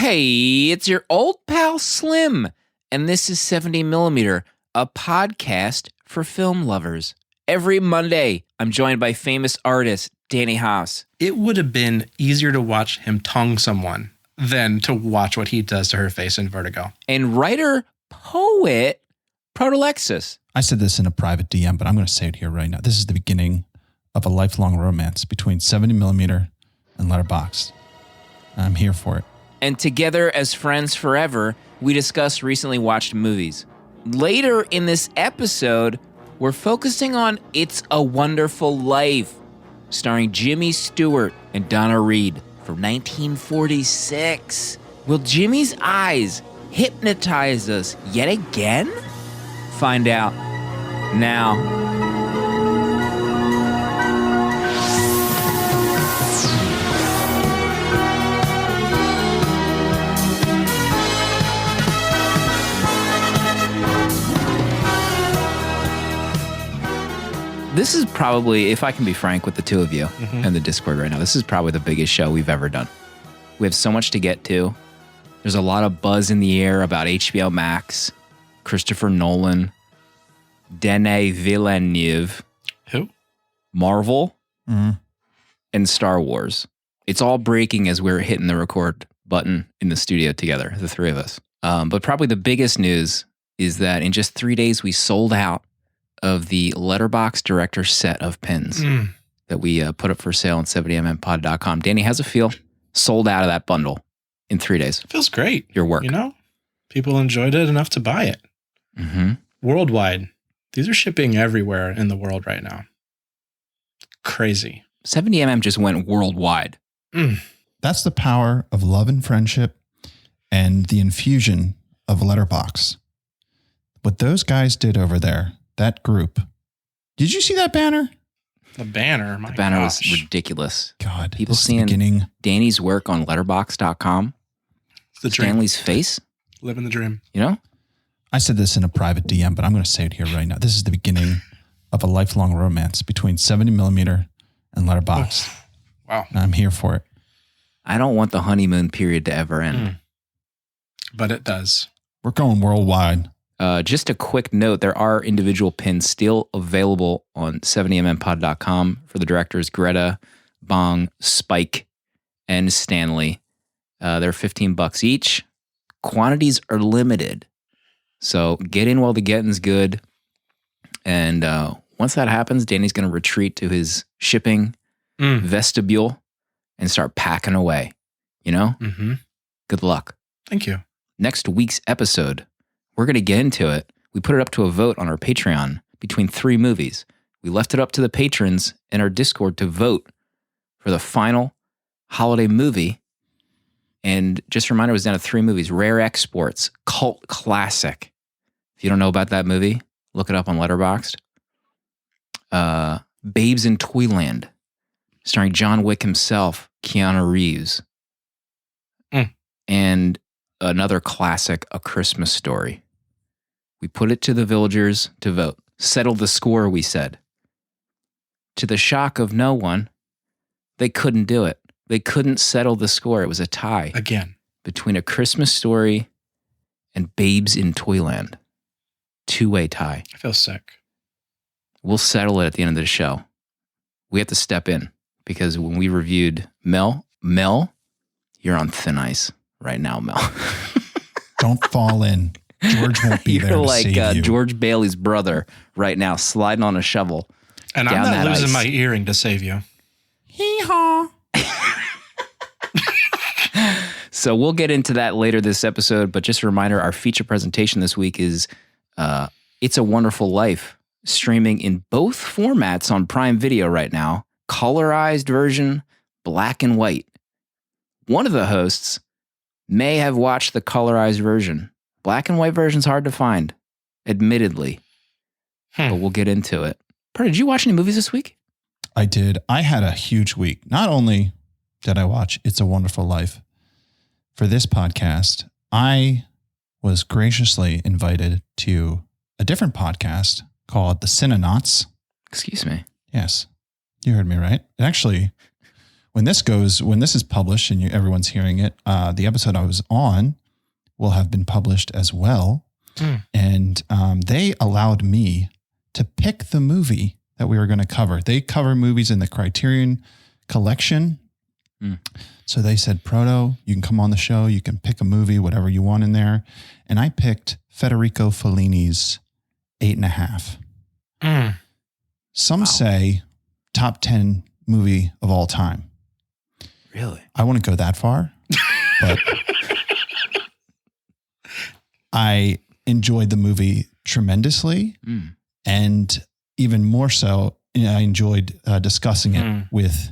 Hey, it's your old pal Slim, and this is 70mm, a podcast for film lovers. Every Monday, I'm joined by famous artist Danny Haas. It would have been easier to watch him tongue someone than to watch what he does to her face in Vertigo. And writer-poet Protolexis. I said this in a private DM, but I'm going to say it here right now. This is the beginning of a lifelong romance between 70mm and Letterboxd. I'm here for it. And together as friends forever, we discuss recently watched movies. Later in this episode, we're focusing on It's a Wonderful Life, starring Jimmy Stewart and Donna Reed from 1946. Will Jimmy's eyes hypnotize us yet again? Find out now. This is probably, if I can be frank with the two of you and the Discord right now, this is probably the biggest show we've ever done. We have so much to get to. There's a lot of buzz in the air about HBO Max, Christopher Nolan, Denis Villeneuve. Who? Marvel, and Star Wars. It's all breaking as we're hitting the record button in the studio together, the three of us. But probably the biggest news is that in just 3 days, we sold out of the Letterboxd Director set of pins that we put up for sale on 70mmpod.com. Danny, how's it feel? Sold out of that bundle in 3 days. Feels great. Your work. You know, people enjoyed it enough to buy it. Worldwide. These are shipping everywhere in the world right now. Crazy. 70mm just went worldwide. That's the power of love and friendship and the infusion of Letterboxd. What those guys did over there, that group. Did you see that banner? The banner, my The banner gosh. was ridiculous. God, People this is the seeing beginning. Danny's work on letterbox.com, It's the dream. Stanley's face, Living the dream. you know? I said this in a private DM, but I'm going to say it here right now. This is the beginning of a lifelong romance between 70mm and Letterboxd. Wow. And I'm here for it. I don't want the honeymoon period to ever end. But it does. We're going worldwide. Just a quick note, there are individual pins still available on 70mmpod.com for the directors Greta, Bong, Spike, and Stanley. They're $15 each. Quantities are limited. So get in while the getting's good. And once that happens, Danny's going to retreat to his shipping vestibule and start packing away. You know? Good luck. Thank you. Next week's episode, we're going to get into it. We put it up to a vote on our Patreon between 3 movies. We left it up to the patrons in our Discord to vote for the final holiday movie. And just a reminder, it was down to 3 movies. Rare Exports, cult classic. If you don't know about that movie, look it up on Letterboxd. Babes in Toyland, starring John Wick himself, Keanu Reeves. And another classic, A Christmas Story. We put it to the villagers to vote. Settle the score, we said. To the shock of no one, they couldn't do it. They couldn't settle the score. It was a tie Again. between A Christmas Story and Babes in Toyland. 2-way tie. I feel sick. We'll settle it at the end of the show. We have to step in because when we reviewed Mel, you're on thin ice right now, Mel. Don't fall in. George won't be there You're to like save you. George Bailey's brother right now, sliding on a shovel. And down I'm that not losing ice. my earring to save you. Hee-haw. So we'll get into that later this episode, but just a reminder, our feature presentation this week is It's a Wonderful Life, streaming in both formats on Prime Video right now, colorized version, black and white. One of the hosts may have watched the colorized version. Black and white version's hard to find, admittedly, but we'll get into it. Part, did you watch any movies this week? I did. I had a huge week. Not only did I watch It's a Wonderful Life for this podcast, I was graciously invited to a different podcast called The Cinenauts. Excuse me. Yes, you heard me right. It actually when this is published and everyone's hearing it, the episode I was on will have been published as well. And they allowed me to pick the movie that we were going to cover. They cover movies in the Criterion Collection. So they said, Proto, you can come on the show. You can pick a movie, whatever you want in there. And I picked Federico Fellini's 8.5. Some say top 10 movie of all time. Really? I wouldn't go that far, but I enjoyed the movie tremendously. And even more so, I enjoyed discussing it with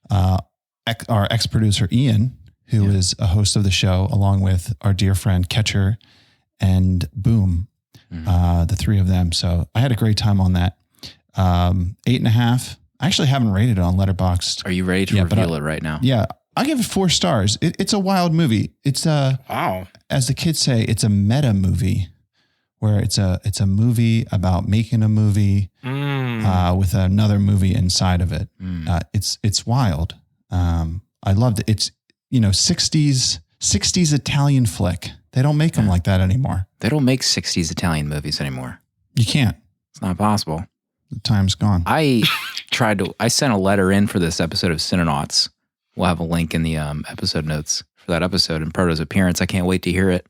our ex-producer, Ian, who is a host of the show, along with our dear friend Catcher and Boom, the three of them. So I had a great time on that. 8.5. I actually haven't rated it on Letterboxd. Are you ready to reveal it right now? Yeah. I give it 4 stars. It's a wild movie. It's wow. As the kids say, it's a meta movie where it's a movie about making a movie with another movie inside of it. It's wild. I loved it. It's 60s Italian flick. They don't make them like that anymore. They don't make 60s Italian movies anymore. You can't. It's not possible. The time's gone. I sent a letter in for this episode of Cinenauts. We'll have a link in the episode notes for that episode and Proto's appearance. I can't wait to hear it.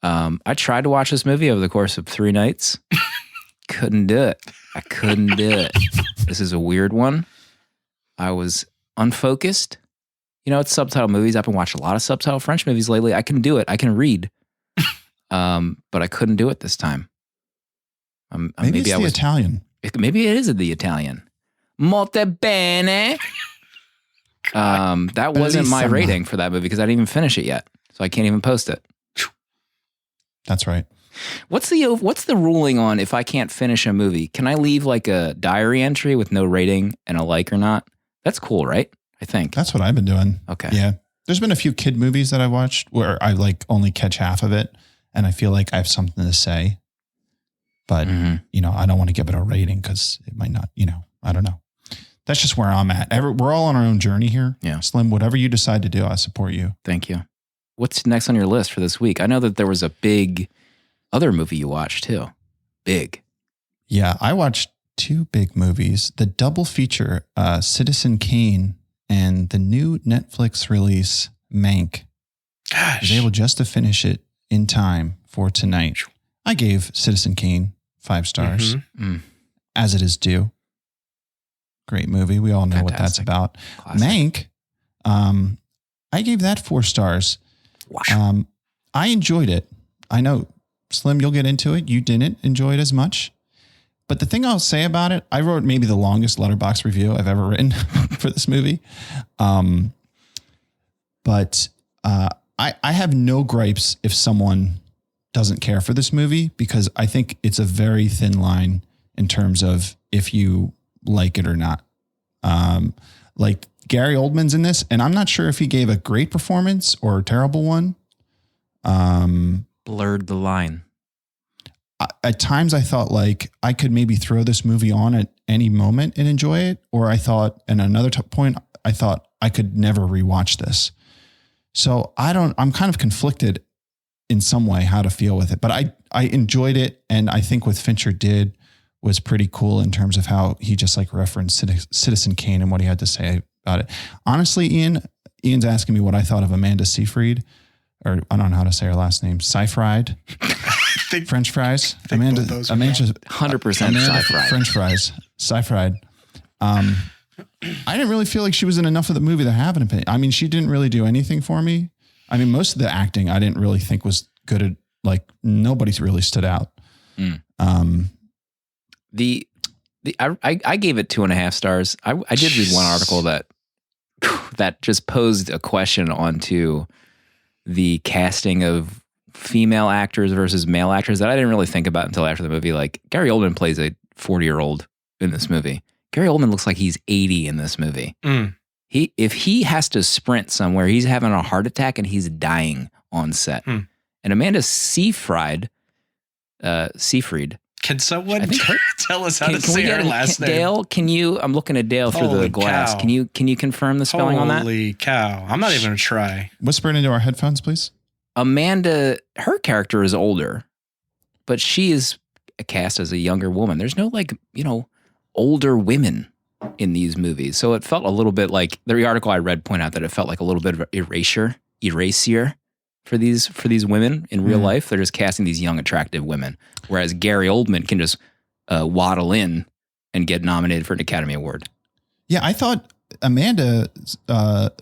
I tried to watch this movie over the course of 3 nights. Couldn't do it. I couldn't do it. This is a weird one. I was unfocused. It's subtitle movies. I've been watching a lot of subtitle French movies lately. I can do it. I can read. But I couldn't do it this time. Maybe it's the Italian. Maybe it is the Italian. Molto bene. That wasn't my rating for that movie because I didn't even finish it yet. So I can't even post it. That's right. What's the ruling on if I can't finish a movie? Can I leave like a diary entry with no rating and a like or not? That's cool, right? I think. That's what I've been doing. Okay. Yeah. There's been a few kid movies that I watched where I only catch half of it and I feel like I have something to say. But, I don't want to give it a rating because it might not, I don't know. That's just where I'm at. We're all on our own journey here. Yeah. Slim, whatever you decide to do, I support you. Thank you. What's next on your list for this week? I know that there was a big other movie you watched too. Big. Yeah, I watched 2 big movies. The double feature, Citizen Kane and the new Netflix release, Mank. Gosh. I was able just to finish it in time for tonight. I gave Citizen Kane 5 stars, as it is due. Great movie. We all know Fantastic. What that's about. Classic. Mank, I gave that 4 stars. Wow. I enjoyed it. I know, Slim, you'll get into it. You didn't enjoy it as much. But the thing I'll say about it, I wrote maybe the longest Letterboxd review I've ever written for this movie. But I have no gripes if someone doesn't care for this movie because I think it's a very thin line in terms of if you like it or not. Like Gary Oldman's in this, and I'm not sure if he gave a great performance or a terrible one. Blurred the line. At times I thought like I could maybe throw this movie on at any moment and enjoy it. Or I thought, and another point, I thought I could never rewatch this. So I'm kind of conflicted in some way how to feel with it, but I enjoyed it. And I think what Fincher did was pretty cool in terms of how he just like referenced Citizen Kane and what he had to say about it. Honestly, Ian's asking me what I thought of Amanda Seyfried, or I don't know how to say her last name, Seyfried. French fries. Amanda 100% Seyfried. French fries. Seyfried. I didn't really feel like she was in enough of the movie to have an opinion. I mean, she didn't really do anything for me. I mean, most of the acting I didn't really think was good at, like, nobody's really stood out. I gave it 2.5 stars. I did read one article that just posed a question onto the casting of female actors versus male actors that I didn't really think about until after the movie. Like Gary Oldman plays a 40-year-old in this movie. Gary Oldman looks like he's 80 in this movie. If he has to sprint somewhere, he's having a heart attack and he's dying on set. And Amanda Seyfried. Can someone tell us how to say our last name. Dale, can you? I'm looking at Dale through Holy the glass. cow. Can you confirm the spelling on that? Holy cow! I'm not even gonna try. Whisper it into our headphones, please. Amanda, her character is older, but she is cast as a younger woman. There's no older women in these movies, so it felt a little bit like the article I read pointed out that it felt like a little bit of erasure for these women in real life. They're just casting these young, attractive women, whereas Gary Oldman can just waddle in and get nominated for an Academy Award. Yeah, I thought Amanda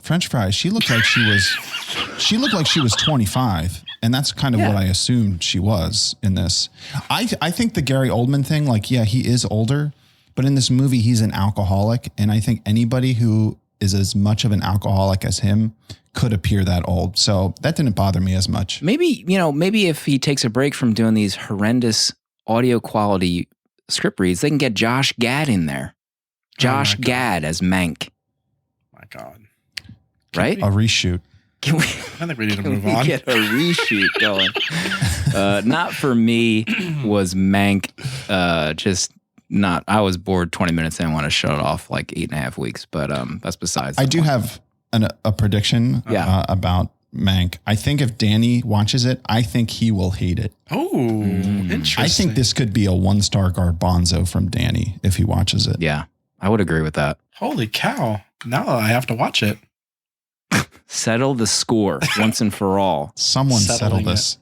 French Fries, she looked like she was 25, and that's kind of what I assumed she was in this. I think the Gary Oldman thing, he is older, but in this movie he's an alcoholic, and I think anybody who is as much of an alcoholic as him could appear that old. So that didn't bother me as much. Maybe if he takes a break from doing these horrendous audio quality script reads, they can get Josh Gad in there. Josh Gad as Mank. My God. Right? A reshoot. Can we? I think we need to move on. Get a reshoot going. Not for me was Mank. Just not. I was bored 20 minutes and I want to shut it off like 8.5 weeks. But that's besides. I do have a prediction about Mank. I think if Danny watches it, I think he will hate it. Oh, interesting. I think this could be a 1-star garbanzo from Danny if he watches it. Yeah, I would agree with that. Holy cow. Now I have to watch it. Settle the score once and for all. Someone settle this.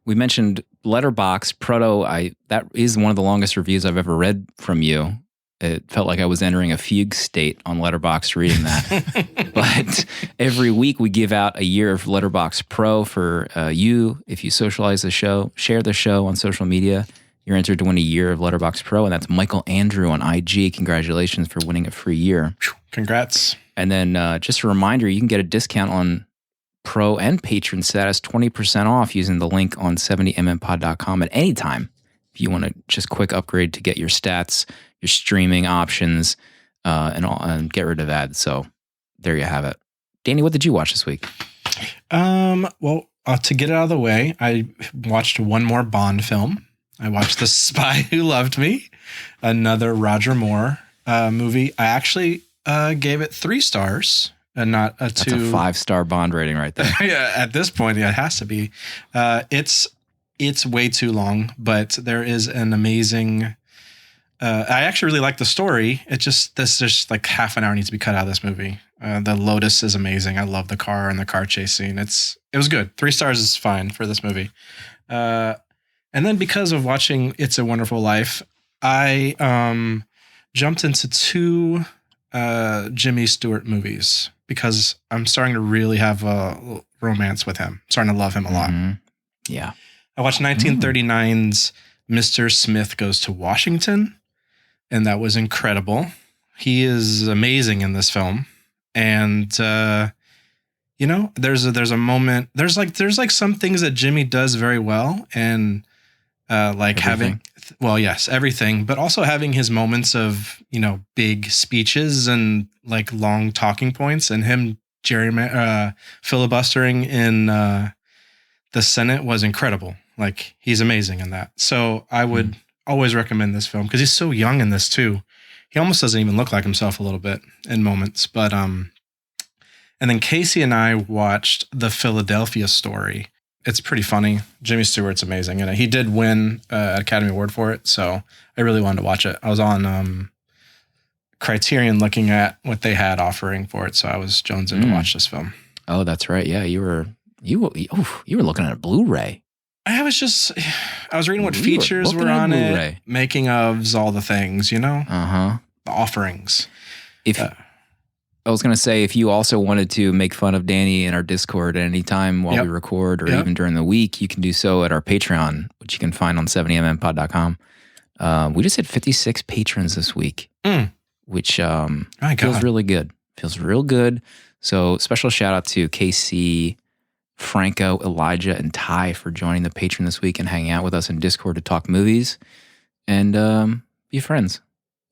We mentioned Letterboxd Proto. That is one of the longest reviews I've ever read from you. It felt like I was entering a fugue state on Letterboxd reading that. But every week we give out a year of Letterboxd Pro for you. If you socialize the show, share the show on social media, you're entered to win a year of Letterboxd Pro, and that's Michael Andrew on IG. Congratulations for winning a free year. Congrats. And then just a reminder, you can get a discount on Pro and Patron status, 20% off using the link on 70mmpod.com at any time. If you want to just quick upgrade to get your stats, your streaming options, and get rid of ads. So there you have it. Danny, what did you watch this week? Well, to get it out of the way, I watched one more Bond film. I watched The Spy Who Loved Me, another Roger Moore movie. I actually gave it 3 stars and not a 2. That's a 5-star Bond rating right there. Yeah, at this point, it has to be. It's way too long, but there is an amazing. I actually really like the story. There's like half an hour needs to be cut out of this movie. The Lotus is amazing. I love the car and the car chase scene. It was good. 3 stars is fine for this movie. And then because of watching It's a Wonderful Life, I jumped into 2 Jimmy Stewart movies because I'm starting to really have a romance with him. I'm starting to love him a lot. Mm-hmm. Yeah. I watched 1939's Mr. Smith Goes to Washington, and that was incredible. He is amazing in this film. And, there's a moment, there's like some things that Jimmy does very well. And, everything. Everything, but also having his moments of, big speeches and like long talking points, and him filibustering in, the Senate was incredible. Like, he's amazing in that. So I would always recommend this film because he's so young in this too. He almost doesn't even look like himself a little bit in moments. But and then Casey and I watched The Philadelphia Story. It's pretty funny. Jimmy Stewart's amazing, and he did win an Academy Award for it. So I really wanted to watch it. I was on Criterion looking at what they had offering for it, so I was jonesing to watch this film. Oh, that's right. Yeah, you were looking at a Blu-ray. I was reading what features were on it, making ofs, all the things, the offerings. I was going to say, if you also wanted to make fun of Danny in our Discord at any time while we record or even during the week, you can do so at our Patreon, which you can find on 70mmpod.com. We just hit 56 patrons this week, which feels really good. Feels real good. So special shout out to KC, Franco, Elijah, and Ty for joining the Patreon this week and hanging out with us in Discord to talk movies and be friends,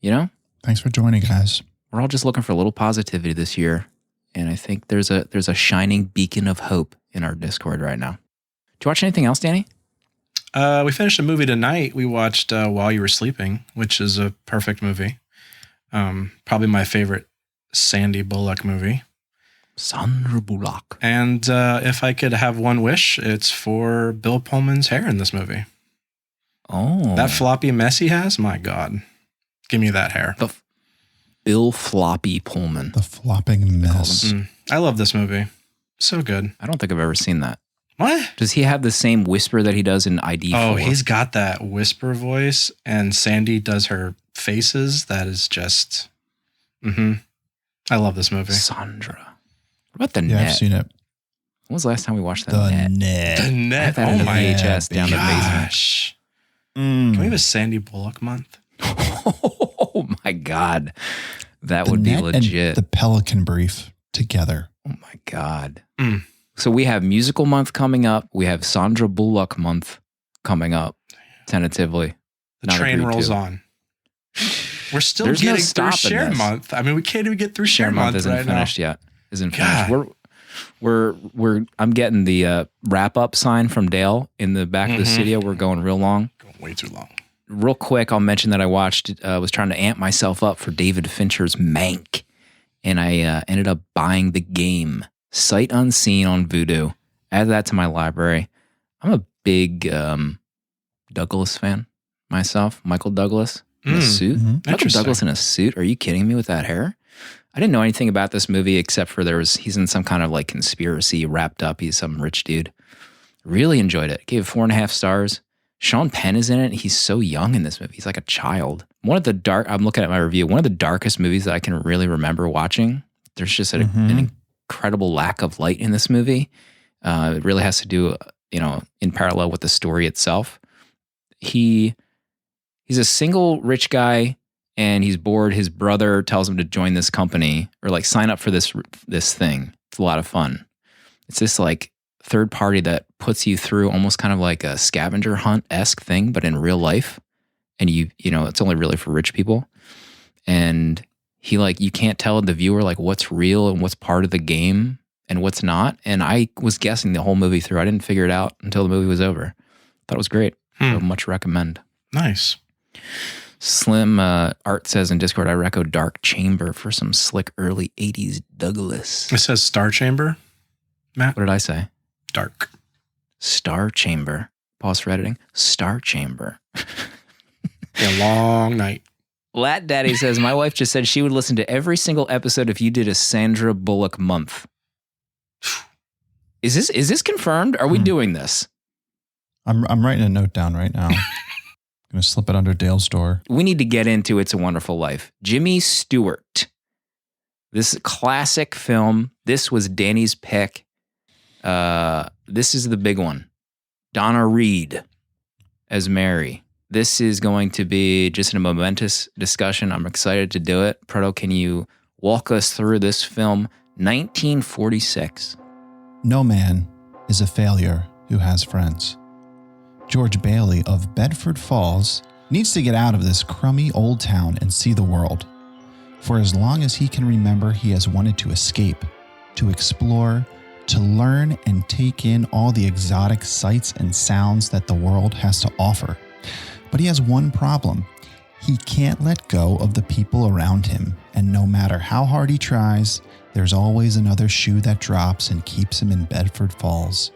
Thanks for joining, guys. We're all just looking for a little positivity this year, and I think there's a shining beacon of hope in our Discord right now. Did you watch anything else, Danny? We finished a movie tonight. We watched While You Were Sleeping, which is a perfect movie. Probably my favorite Sandy Bullock movie. Sandra Bullock. And if I could have one wish, it's for Bill Pullman's hair in this movie. Oh. That floppy mess he has? My God. Give me that hair. Bill Floppy Pullman. The flopping mess. I love this movie. So good. I don't think I've ever seen that. What? Does he have the same whisper that he does in ID4? Oh, he's got that whisper voice, and Sandy does her faces. That is just... I love this movie. Sandra. What about The Yeah, Net? I've seen it. When was the last time we watched The Net? The Net. I have that in the VHS down the basement. Gosh. Can we have a Sandy Bullock month? Oh my God. That The would be Net legit. And the Pelican Brief together. Oh my God. So we have musical month coming up. We have Sandra Bullock month coming up, tentatively. The train rolls on. We're still getting through Share Month. I mean, we can't even get through Share Month isn't right finished now. yet. Isn't finished. I'm getting the wrap up sign from Dale in the back of the studio. We're going real long. Going way too long. Real quick, I'll mention that I was trying to amp myself up for David Fincher's Mank, and I ended up buying the game sight unseen on Vudu. Add that to my library. I'm a big Douglas fan myself. Michael Douglas in a suit. Michael Douglas in a suit? Are you kidding me with that hair? I didn't know anything about this movie except for he's in some kind of like conspiracy wrapped up. He's some rich dude. Really enjoyed it. Gave it 4.5 stars. Sean Penn is in it. He's so young in this movie. He's like a child. I'm looking at my review. One of the darkest movies that I can really remember watching. There's just an incredible lack of light in this movie. It really has to do, in parallel with the story itself. He's a single rich guy and he's bored. His brother tells him to join this company or like sign up for this thing. It's a lot of fun. It's this like third party that puts you through almost kind of like a scavenger hunt-esque thing, but in real life. And it's only really for rich people. And you can't tell the viewer like what's real and what's part of the game and what's not. And I was guessing the whole movie through. I didn't figure it out until the movie was over. Thought it was great. So much recommend. Nice. Slim Art says in Discord, I reco Dark Chamber for some slick early 80s Douglas. It says Star Chamber, Matt. What did I say? Dark. Star Chamber. Pause for editing. Star Chamber. A long night. Lat Daddy says, my wife just said she would listen to every single episode if you did a Sandra Bullock month. Is this confirmed? Are we doing this? I'm writing a note down right now. I'm going to slip it under Dale's door. We need to get into It's a Wonderful Life. Jimmy Stewart. This classic film. This was Danny's pick. This is the big one. Donna Reed as Mary. This is going to be just a momentous discussion. I'm excited to do it. Proto, can you walk us through this film? 1946. No man is a failure who has friends. George Bailey of Bedford Falls needs to get out of this crummy old town and see the world. For as long as he can remember, he has wanted to escape, to explore, to learn and take in all the exotic sights and sounds that the world has to offer. But he has one problem. He can't let go of the people around him, and no matter how hard he tries, there's always another shoe that drops and keeps him in Bedford Falls.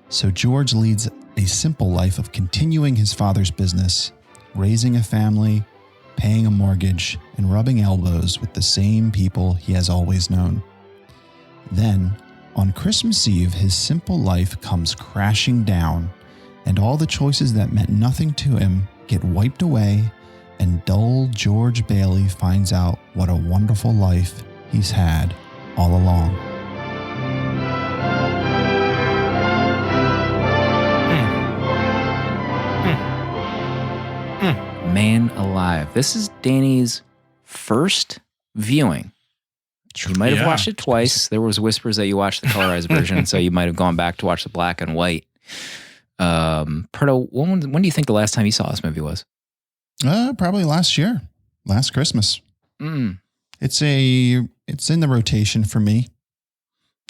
So George leads a simple life of continuing his father's business, raising a family, paying a mortgage, and rubbing elbows with the same people he has always known. Then, on Christmas Eve, his simple life comes crashing down, and all the choices that meant nothing to him get wiped away, and dull George Bailey finds out what a wonderful life he's had all along. Man alive. This is Danny's first viewing. You might have watched it twice. There was whispers that you watched the colorized version, so you might have gone back to watch the black and white. Perto, when do you think the last time you saw this movie was? Probably last year, last Christmas. It's in the rotation for me.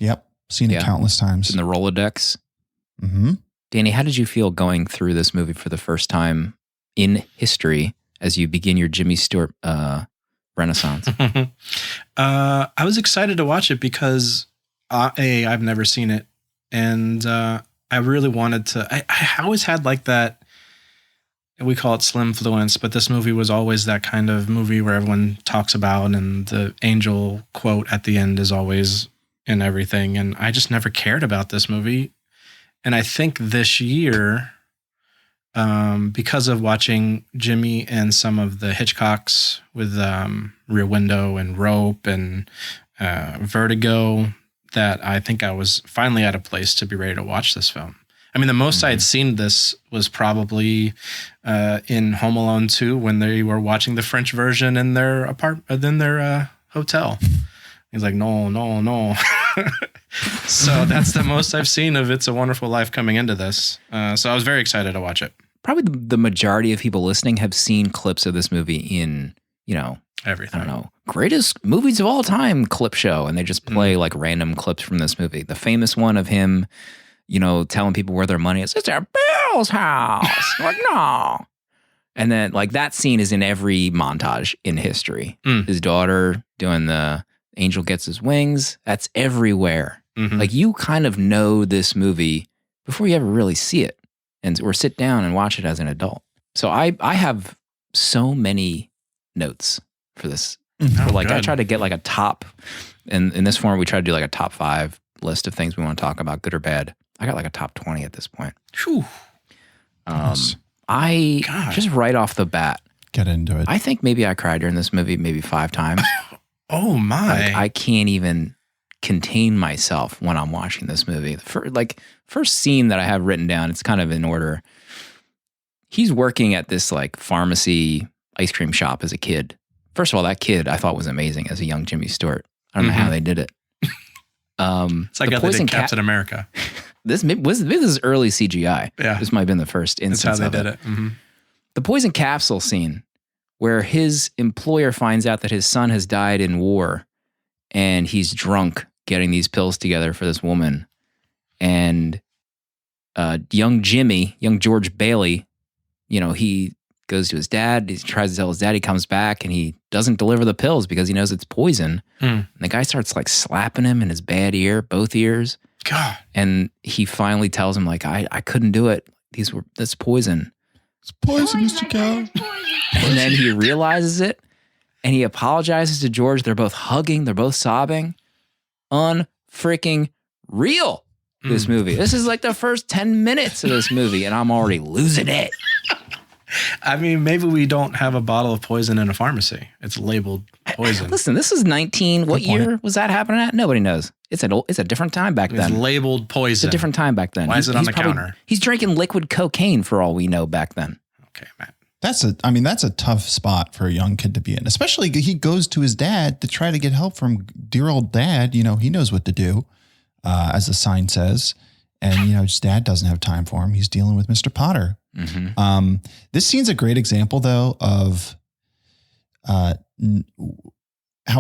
Yep, seen it countless times. It's in the Rolodex. Mm-hmm. Danny, how did you feel going through this movie for the first time in history as you begin your Jimmy Stewart renaissance? I was excited to watch it because I've never seen it, and I really wanted to. I always had like that. We call it slimfluence, but this movie was always that kind of movie where everyone talks about, and the angel quote at the end is always in everything. And I just never cared about this movie. And I think this year, because of watching Jimmy and some of the Hitchcocks with Rear Window and Rope and Vertigo, that I think I was finally at a place to be ready to watch this film. I mean, the most I had seen this was probably in Home Alone 2 when they were watching the French version in their hotel. He's like, no. So that's the most I've seen of It's a Wonderful Life coming into this. So I was very excited to watch it. Probably the majority of people listening have seen clips of this movie in, everything. I don't know, greatest movies of all time clip show. And they just play like random clips from this movie. The famous one of him, telling people where their money is. It's at Bill's house. Like, no. And then like that scene is in every montage in history. His daughter doing the Angel Gets His Wings. That's everywhere. Like you kind of know this movie before you ever really see it or sit down and watch it as an adult. So I have so many notes for this. I tried to get like a top, and in this form we tried to do like a top 5 list of things we want to talk about, good or bad. I got like a top 20 at this point. Whew. Just right off the bat, get into it. I think maybe I cried during this movie maybe 5 times. Oh my. Like, I can't even contain myself when I'm watching this movie. First scene that I have written down, it's kind of in order. He's working at this like pharmacy ice cream shop as a kid. First of all, that kid I thought was amazing as a young Jimmy Stewart. I don't know how they did it. It's like how they did Captain America. This is early CGI. Yeah. This might have been the first instance. That's how they did it. The poison capsule scene where his employer finds out that his son has died in war and he's drunk getting these pills together for this woman. And young George Bailey, he goes to his dad. He tries to tell his dad. He comes back and he doesn't deliver the pills because he knows it's poison. And the guy starts like slapping him in his bad ear, both ears. God. And he finally tells him like, I couldn't do it. That's poison. It's poison, Mr. Cow. And then he realizes it and he apologizes to George. They're both hugging. They're both sobbing. Unfreaking real. This movie. This is like the first 10 minutes of this movie and I'm already losing it. I mean, maybe we don't have a bottle of poison in a pharmacy. It's labeled poison. Listen, this is 19. What year was that happening at? Nobody knows. It's a different time back then. It's labeled poison. It's a different time back then. Why is it on the counter? He's drinking liquid cocaine for all we know back then. Okay, Matt. That's a tough spot for a young kid to be in. Especially he goes to his dad to try to get help from dear old dad. He knows what to do, as the sign says. And, his dad doesn't have time for him. He's dealing with Mr. Potter. This scene's a great example, though, of how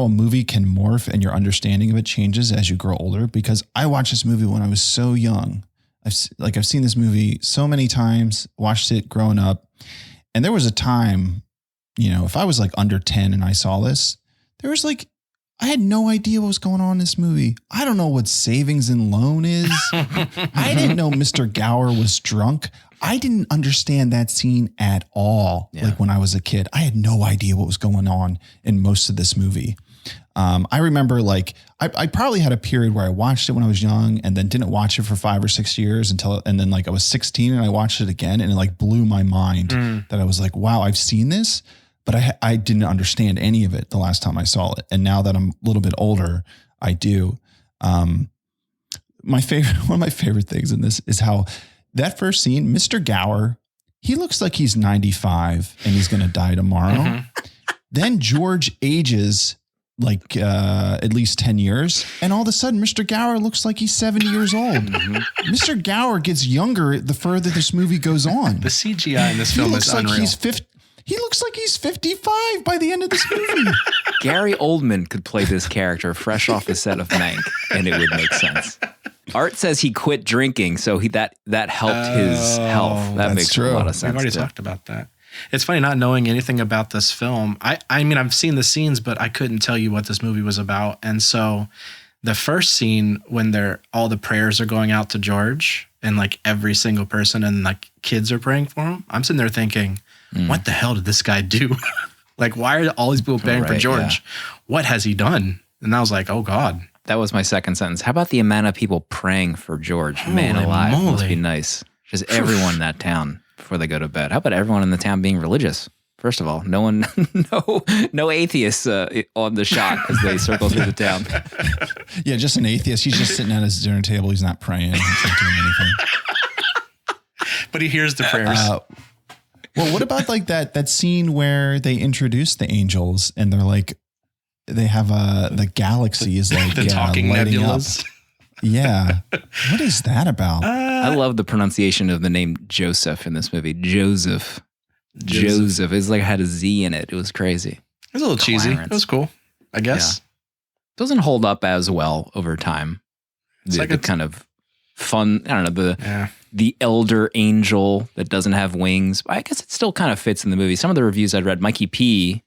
a movie can morph and your understanding of it changes as you grow older. Because I watched this movie when I was so young. I've seen this movie so many times, watched it growing up. And there was a time, if I was like under 10 and I saw this, there was like, I had no idea what was going on in this movie. I don't know what savings and loan is. I didn't know Mr. Gower was drunk. I didn't understand that scene at all. Yeah. Like when I was a kid, I had no idea what was going on in most of this movie. I remember like, I probably had a period where I watched it when I was young and then didn't watch it for 5 or 6 years and then like I was 16 and I watched it again and it like blew my mind that I was like, wow, I've seen this. But I didn't understand any of it the last time I saw it. And now that I'm a little bit older, I do. One of my favorite things in this is how that first scene, Mr. Gower, he looks like he's 95 and he's going to die tomorrow. Then George ages like at least 10 years. And all of a sudden, Mr. Gower looks like he's 70 years old. Mr. Gower gets younger the further this movie goes on. The CGI in this film is unreal. He looks like he's 55 by the end of this movie. Gary Oldman could play this character fresh off the set of Mank, and it would make sense. Art says he quit drinking, so that helped his health. That makes a lot of sense. We've already talked about that. It's funny not knowing anything about this film. I mean, I've seen the scenes, but I couldn't tell you what this movie was about. And so the first scene when all the prayers are going out to George and like every single person and like kids are praying for him, I'm sitting there thinking, what the hell did this guy do? Like, why are all these people praying for George? Yeah. What has he done? And I was like, oh God. That was my second sentence. How about the amount of people praying for George? Holy Man alive. moly. Must be nice. Just everyone in that town before they go to bed. How about everyone in the town being religious? First of all, no atheists on the shot as they circle through the town. Yeah, just an atheist. He's just sitting at his dinner table. He's not praying. He's not doing anything. But he hears the prayers. Well, what about like that scene where they introduce the angels and they're like, they have the galaxy is like the talking nebulas. Up. Yeah. What is that about? I love the pronunciation of the name Joseph in this movie. Joseph. It's like it had a Z in it. It was crazy. It was a little cheesy. It was cool, I guess. Yeah. Doesn't hold up as well over time. The kind of fun, I don't know, the elder angel that doesn't have wings. I guess it still kind of fits in the movie. Some of the reviews I'd read, Mikey P.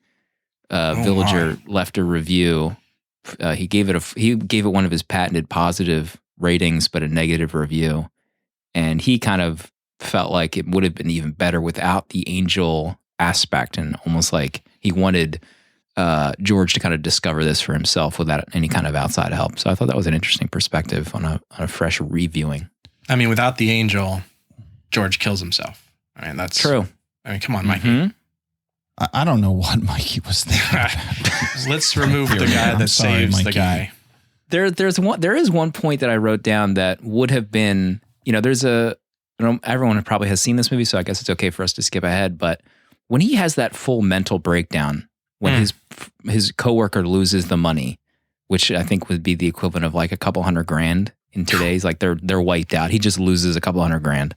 Villager left a review. He gave it one of his patented positive ratings, but a negative review. And he kind of felt like it would have been even better without the angel aspect, and almost like he wanted George to kind of discover this for himself without any kind of outside help. So I thought that was an interesting perspective on a fresh reviewing. I mean, without the angel, George kills himself. I mean, that's true. I mean, come on, Mikey. Mm-hmm. I don't know what Mikey was thinking. Let's remove the guy that saves Mikey. The guy. There is one point that I wrote down that would have been, everyone probably has seen this movie, so I guess it's okay for us to skip ahead. But when he has that full mental breakdown, when his coworker loses the money, which I think would be the equivalent of like a couple $100,000 in today's, like they're wiped out. He just loses a couple $100,000.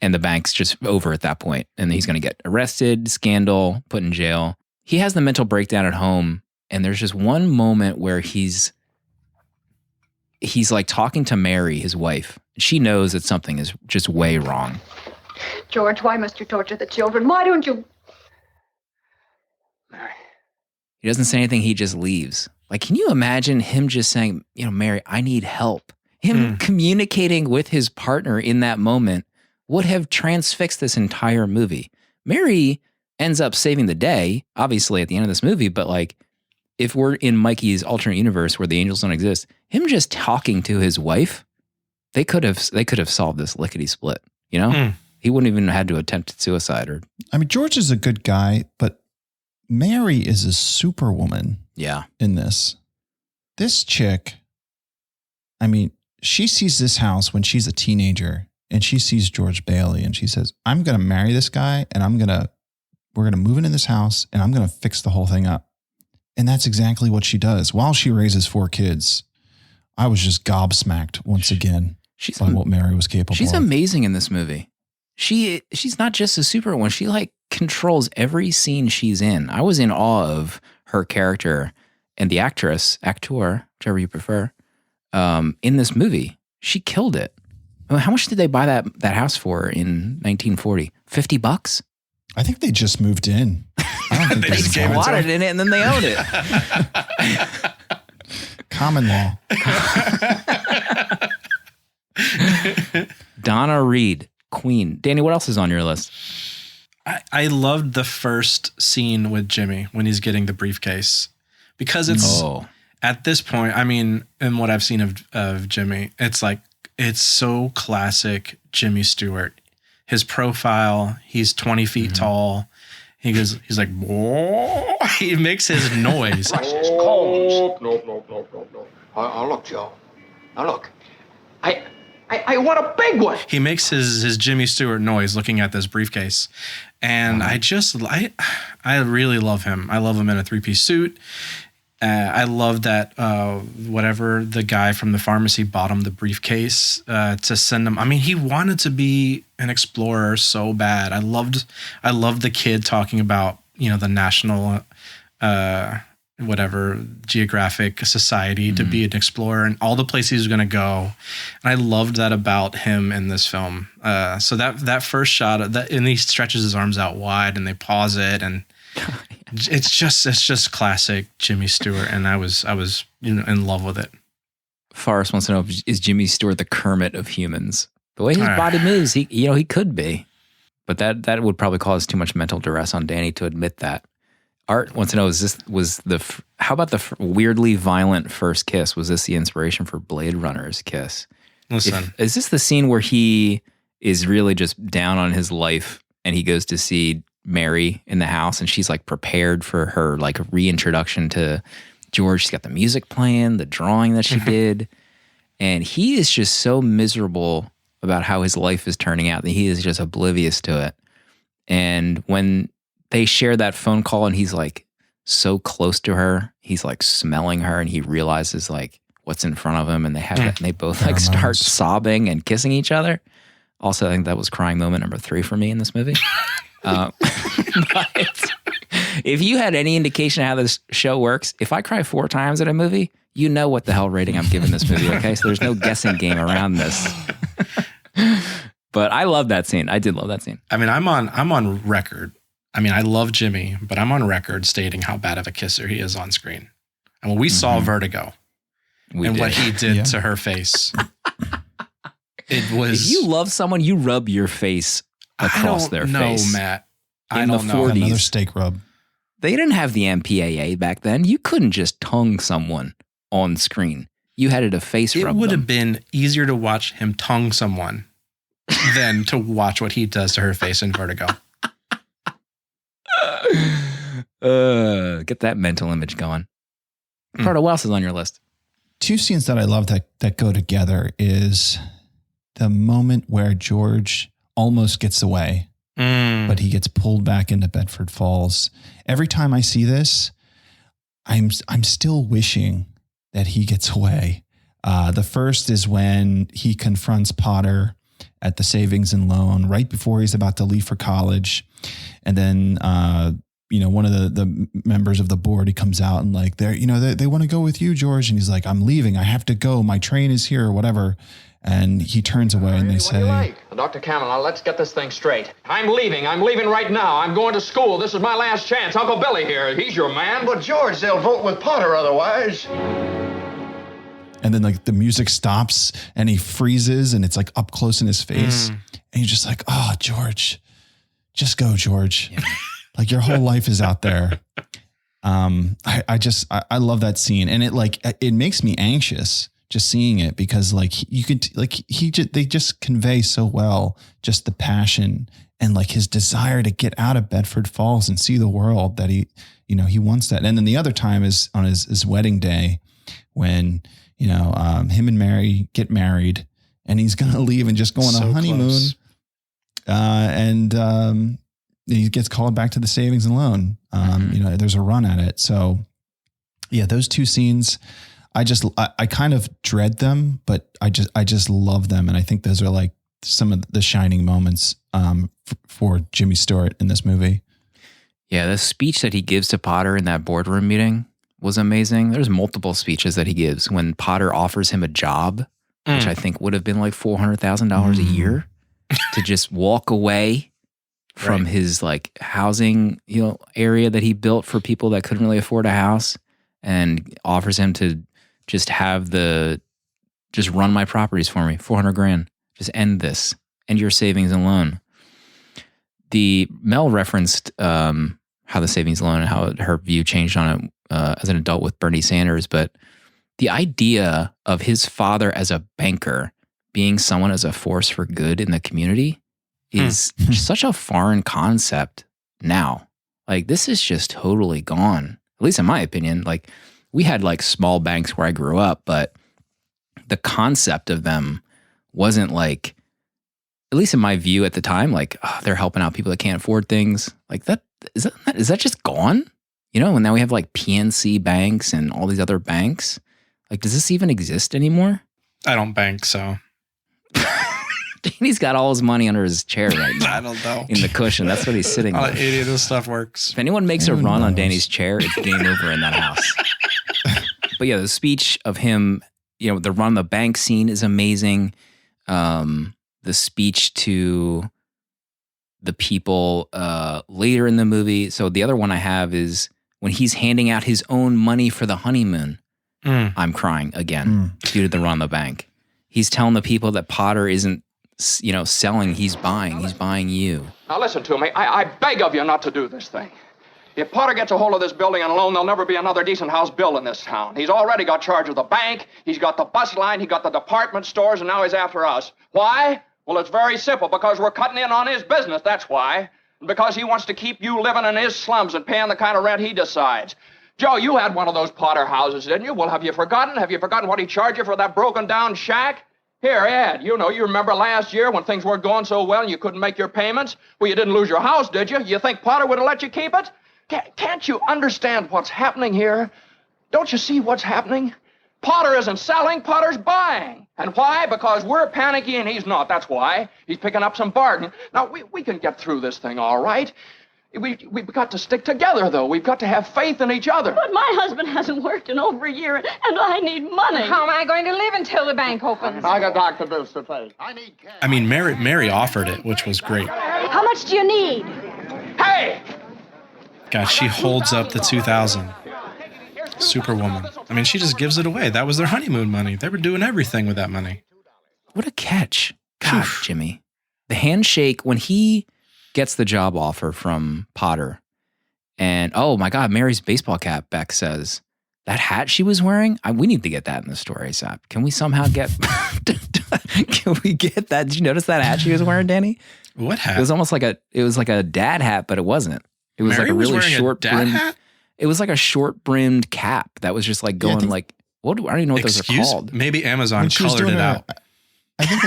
And the bank's just over at that point. And he's going to get arrested, scandal, put in jail. He has the mental breakdown at home. And there's just one moment where he's like talking to Mary, his wife. She knows that something is just way wrong. George, why must you torture the children? Why don't you? Mary. He doesn't say anything. He just leaves. Like, can you imagine him just saying, Mary, I need help. Him communicating with his partner in that moment would have transfixed this entire movie. Mary ends up saving the day, obviously, at the end of this movie, but like, if we're in Mikey's alternate universe where the angels don't exist, him just talking to his wife, they could have solved this lickety split, He wouldn't even have had to attempt suicide. I mean, George is a good guy, but Mary is a superwoman. Yeah. In this. This chick, I mean, she sees this house when she's a teenager. And she sees George Bailey and she says, I'm going to marry this guy and we're going to move into this house and I'm going to fix the whole thing up. And that's exactly what she does. While she raises 4 kids, I was just gobsmacked once again by what Mary was capable of. She's amazing in this movie. She's not just a superwoman. She like controls every scene she's in. I was in awe of her character and the actor, whichever you prefer, in this movie. She killed it. How much did they buy that house for in 1940? $50? I think they just moved in. I don't think they just squatted in it and then they owned it. Common law. Donna Reed, Queen. Danny, what else is on your list? I loved the first scene with Jimmy when he's getting the briefcase, because it's at this point, I mean, in what I've seen of Jimmy, it's like, it's so classic Jimmy Stewart. His profile, he's 20 feet tall. He's like, whoa. He makes his noise. Priceless combs. No. Oh, look, Joe. Now look, I want a big one. He makes his Jimmy Stewart noise looking at this briefcase. And I really love him. I love him in a 3-piece suit. I love that whatever the guy from the pharmacy bought him the briefcase to send him. I mean, he wanted to be an explorer so bad. I loved the kid talking about, the national whatever geographic society to be an explorer and all the places he was going to go. And I loved that about him in this film. So that first shot of that, and he stretches his arms out wide and they pause it, and it's just classic Jimmy Stewart. And I was in love with it. Forrest wants to know, is Jimmy Stewart the Kermit of humans? The way his body moves, he could be, but that would probably cause too much mental duress on Danny to admit that. Art wants to know, how about the weirdly violent first kiss? Was this the inspiration for Blade Runner's kiss? Listen. Is this the scene where he is really just down on his life and he goes to see Mary in the house and she's like prepared for her like reintroduction to George? She's got the music playing, the drawing that she did. And he is just so miserable about how his life is turning out that he is just oblivious to it. And when they share that phone call and he's like so close to her, he's like smelling her and he realizes like what's in front of him, and they have it, and they both like start sobbing and kissing each other. Also, I think that was crying moment number 3 for me in this movie. But if you had any indication of how this show works, if I cry 4 times at a movie, you know what the hell rating I'm giving this movie, okay? So there's no guessing game around this. But I love that scene. I did love that scene. I mean, I'm on record. I mean, I love Jimmy, but I'm on record stating how bad of a kisser he is on screen. And when we saw Vertigo what he did to her face, it was... If you love someone, you rub your face across their face. Matt. In the 40s. Another steak rub. They didn't have the MPAA back then. You couldn't just tongue someone on screen. You had to face rub them. It would have been easier to watch him tongue someone than to watch what he does to her face in Vertigo. Get that mental image going. Pardo, what else is on your list? 2 scenes that I love that go together is the moment where George almost gets away, but he gets pulled back into Bedford Falls. Every time I see this, I'm still wishing that he gets away. The first is when he confronts Potter at the savings and loan right before he's about to leave for college. And then, one of the members of the board, he comes out and like, they want to go with you, George. And he's like, I'm leaving. I have to go. My train is here or whatever. And he turns away and they say, Dr. Cameron, let's get this thing straight. I'm leaving right now. I'm going to school. This is my last chance. Uncle Billy here. He's your man. But George, they'll vote with Potter otherwise. And then like the music stops and he freezes and it's like up close in his face. And you're just like, oh, George, just go, George. Yeah. Like your whole life is out there. I love that scene. And it makes me anxious just seeing it, because like they just convey so well just the passion and like his desire to get out of Bedford Falls and see the world, that he wants that. And then the other time is on his wedding day when, him and Mary get married and he's going to leave and just go on a honeymoon. And he gets called back to the savings and loan. There's a run at it. So yeah, those 2 scenes, I kind of dread them, but I just love them. And I think those are like some of the shining moments for Jimmy Stewart in this movie. Yeah, the speech that he gives to Potter in that boardroom meeting was amazing. There's multiple speeches that he gives when Potter offers him a job, which I think would have been like $400,000 a year to just walk away from his like housing, area that he built for people that couldn't really afford a house, and offers him to just run my properties for me, $400,000. Just end this, end your savings and loan. The Mel referenced how the savings and loan and how her view changed on it as an adult with Bernie Sanders, but the idea of his father as a banker being someone as a force for good in the community is such a foreign concept now. Like, this is just totally gone, at least in my opinion. Like, we had like small banks where I grew up, but the concept of them wasn't like, at least in my view at the time, like, oh, they're helping out people that can't afford things. Like that is that just gone? And now we have like PNC banks and all these other banks. Like, does this even exist anymore? I don't bank, so. Danny's got all his money under his chair right now. I don't know. In the cushion. That's what he's sitting on. Idiot, this stuff works. If anyone makes a run on Danny's chair, it's game over in that house. But yeah, the speech of him, the run the bank scene is amazing. The speech to the people later in the movie. So the other one I have is when he's handing out his own money for the honeymoon. I'm crying again due to the run the bank. He's telling the people that Potter isn't, selling. He's buying. He's buying you. Now listen to me. I beg of you not to do this thing. If Potter gets a hold of this building and alone, there'll never be another decent house built in this town. He's already got charge of the bank, he's got the bus line, he got the department stores, and now he's after us. Why? Well, it's very simple, because we're cutting in on his business, that's why. And because he wants to keep you living in his slums and paying the kind of rent he decides. Joe, you had one of those Potter houses, didn't you? Well, have you forgotten? Have you forgotten what he charged you for that broken down shack? Here, Ed, you remember last year when things weren't going so well and you couldn't make your payments? Well, you didn't lose your house, did you? You think Potter would have let you keep it? Can't you understand what's happening here? Don't you see what's happening? Potter isn't selling, Potter's buying. And why? Because we're panicky and he's not, that's why. He's picking up some bargain. Now, we can get through this thing all right. We've got to stick together, though. We've got to have faith in each other. But my husband hasn't worked in over a year, and I need money. How am I going to live until the bank opens? I got doctor bills to pay. I need cash. I mean, Mary offered it, which was great. How much do you need? Hey! God, she holds up the 2000. Superwoman. I mean, she just gives it away. That was their honeymoon money. They were doing everything with that money. What a catch. God, Jimmy. The handshake, when he gets the job offer from Potter, and oh my God, Mary's baseball cap, Beck says, that hat she was wearing, we need to get that in the story, ASAP. Can we somehow get, can we get that? Did you notice that hat she was wearing, Danny? What hat? It was almost like a dad hat, but it wasn't. It was Mary like a really short dad hat? It was like a short brimmed cap that was just like going I don't even know what those are called. Maybe Amazon colored it out. I think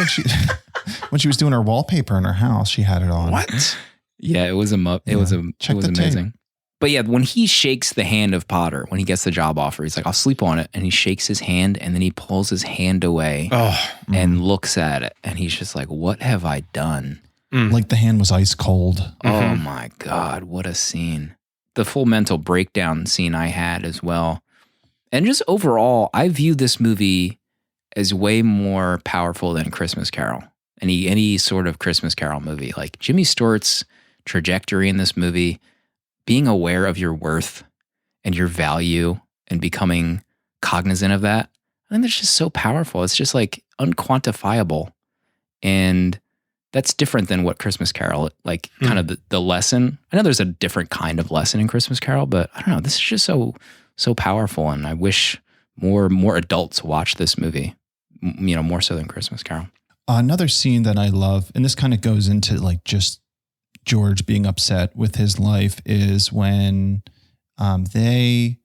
when she was doing her wallpaper in her house, she had it on. What? Yeah, it was amazing. But yeah, when he shakes the hand of Potter, when he gets the job offer, he's like, I'll sleep on it. And he shakes his hand and then he pulls his hand away and looks at it. And he's just like, what have I done? Like the hand was ice cold. Oh my God, what a scene. The full mental breakdown scene I had as well. And just overall, I view this movie as way more powerful than Christmas Carol. Any sort of Christmas Carol movie. Like Jimmy Stewart's trajectory in this movie, being aware of your worth and your value and becoming cognizant of that, I think that's just so powerful. It's just like unquantifiable. And that's different than what Christmas Carol, like kind of the lesson. I know there's a different kind of lesson in Christmas Carol, but I don't know. This is just so powerful. And I wish more adults watch this movie, more so than Christmas Carol. Another scene that I love, and this kind of goes into like just George being upset with his life, is when they're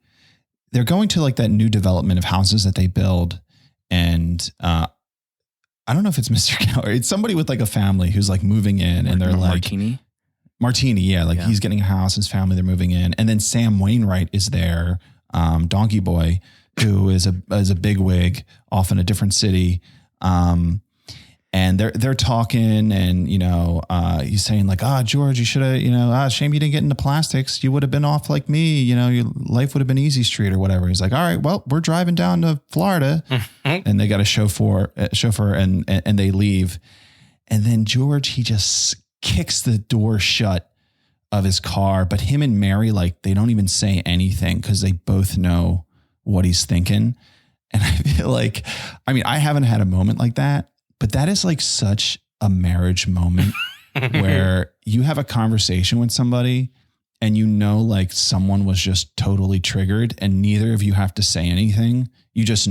going to like that new development of houses that they build. And I don't know if it's Mr. Keller. It's somebody with like a family who's like moving in and they're like Martini. Yeah. Like he's getting a house, his family, they're moving in. And then Sam Wainwright is there, Donkey Boy, who is a big wig off in a different city. And they're talking, and he's saying like, George, you should have, shame you didn't get into plastics. You would have been off like me. Your life would have been easy street or whatever. He's like, all right, well, we're driving down to Florida, and they got a chauffeur, and they leave, and then George, he just kicks the door shut of his car, but him and Mary, like, they don't even say anything because they both know what he's thinking. And I feel like, I haven't had a moment like that. But that is like such a marriage moment where you have a conversation with somebody and like someone was just totally triggered and neither of you have to say anything. You just